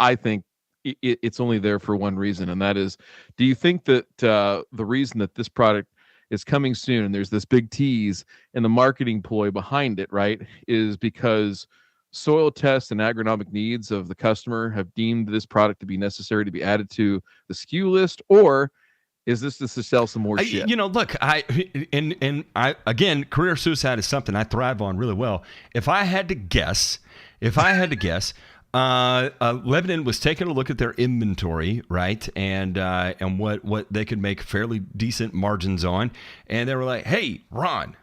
I think it's only there for one reason, and that is, do you think that the reason that this product is coming soon, and there's this big tease and the marketing ploy behind it, right, is because soil tests and agronomic needs of the customer have deemed this product to be necessary to be added to the SKU list, or is this just to sell some more shit?
Look, I again, career suicide is something I thrive on really well. If I had to guess, Lebanon was taking a look at their inventory, right, and what they could make fairly decent margins on, and they were like, "Hey, Ron,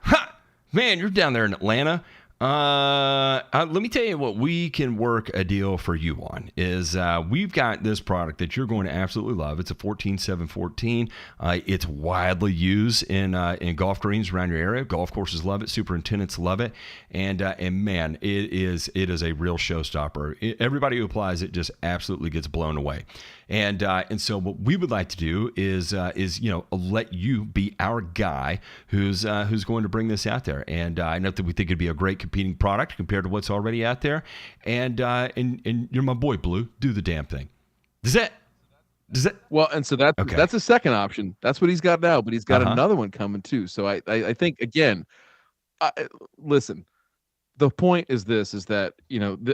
man, you're down there in Atlanta. Let me tell you what we can work a deal for you on is we've got this product that you're going to absolutely love. It's a 14714. It's widely used in golf greens around your area. Golf courses love it. Superintendents love it. And man, it is a real showstopper. Everybody who applies it just absolutely gets blown away. And so what we would like to do is let you be our guy who's going to bring this out there. And I know that we think it'd be a great competing product compared to what's already out there. And you're my boy, Blue. Do the damn thing. Does that?
Well, and so that's a second option. That's what he's got now, but he's got another one coming too. So I think again, listen. The point is that,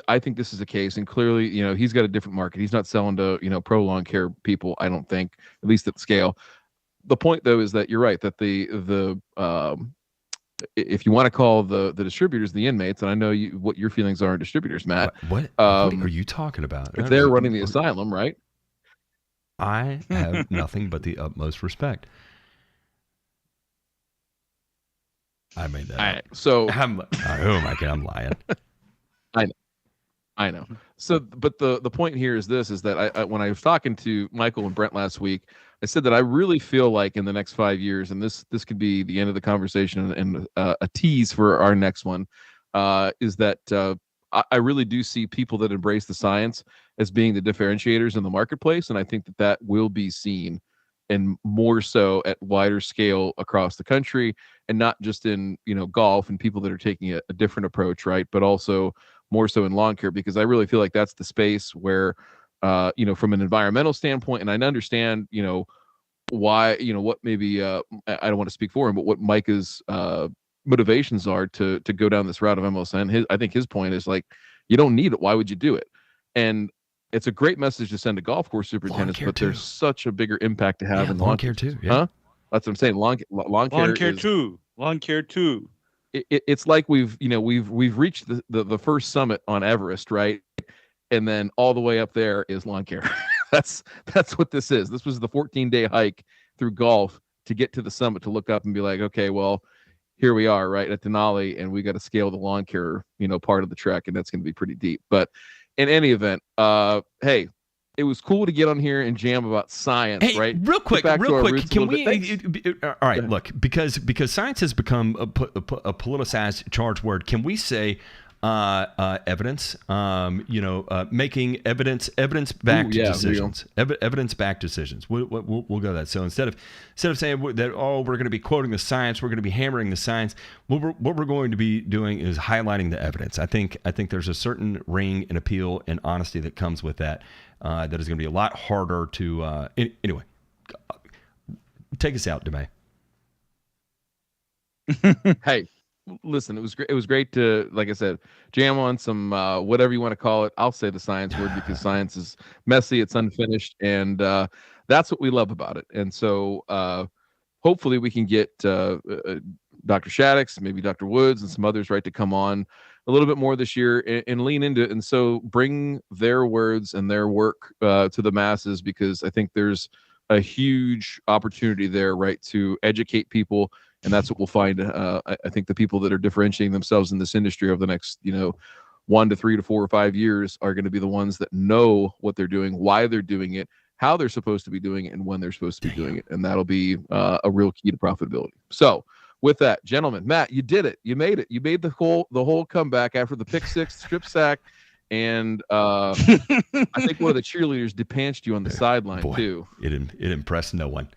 I think this is the case, and clearly, he's got a different market. He's not selling to, pro lawn care people, I don't think, at least at scale. The point though is that you're right, that the if you want to call the distributors the inmates, and I know what your feelings are on distributors, Matt.
What are you talking about?
If they're running the asylum, right?
I have nothing but the utmost respect. I made that up.
So
I'm lying.
I know. So, but the point here is that I when I was talking to Michael and Brent last week, I said that I really feel like in the next 5 years, and this could be the end of the conversation and a tease for our next one, is that I really do see people that embrace the science as being the differentiators in the marketplace, and I think that will be seen, and more so at wider scale across the country, and not just in golf and people that are taking a different approach, right, but also more so in lawn care, because I really feel like that's the space where, from an environmental standpoint, and I understand, why, what maybe, I don't want to speak for him, but what Micah's motivations are to go down this route of MLSN. I think his point is like, you don't need it. Why would you do it? And it's a great message to send to golf course superintendents, but there's such a bigger impact to have in lawn care too. Yeah. Huh? That's what I'm saying. Lawn care
too. Lawn care too.
It's like we've reached the first summit on Everest, right? And then all the way up there is lawn care. That's what this is. This was the 14-day hike through golf to get to the summit, to look up and be like, okay, well, here we are, right at Denali, and we got to scale the lawn care, part of the trek, and that's going to be pretty deep. But in any event, hey, it was cool to get on here and jam about science, right?
Real quick, can we? All right, look, because science has become a politicized charged word. Can we say evidence? Making evidence-backed decisions. Evidence-backed decisions. We'll go that. So instead of saying that, we're going to be quoting the science, we're going to be hammering the science. What we're going to be doing is highlighting the evidence. I think there's a certain ring and appeal and honesty that comes with that. That is going to be a lot harder to. Anyway, take us out, Demay.
Hey. Listen, it was great to, like I said, jam on some whatever you want to call it. I'll say the science word, because science is messy, it's unfinished, and that's what we love about it. And so hopefully we can get Dr. Shaddix, maybe Dr. Woods, and some others, right, to come on a little bit more this year and lean into it, and so bring their words and their work to the masses, because I think there's a huge opportunity there, right, to educate people. And that's what we'll find. I think the people that are differentiating themselves in this industry over the next, 1 to 3 to 4 or 5 years are going to be the ones that know what they're doing, why they're doing it, how they're supposed to be doing it, and when they're supposed to be doing it. And that'll be a real key to profitability. So with that, gentlemen, Matt, you did it. You made it. You made the whole comeback after the pick six, strip sack. And I think one of the cheerleaders depanched you on the sideline too.
It impressed no one.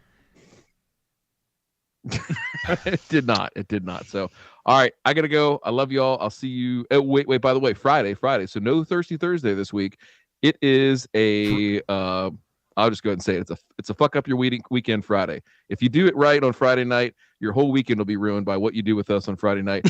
It did not. So, all right, I gotta go. I love y'all. I'll see you. Oh, wait. By the way, Friday. So no Thirsty Thursday this week. It is a. I'll just go ahead and say it. It's a fuck up your weekend Friday. If you do it right on Friday night, your whole weekend will be ruined by what you do with us on Friday night.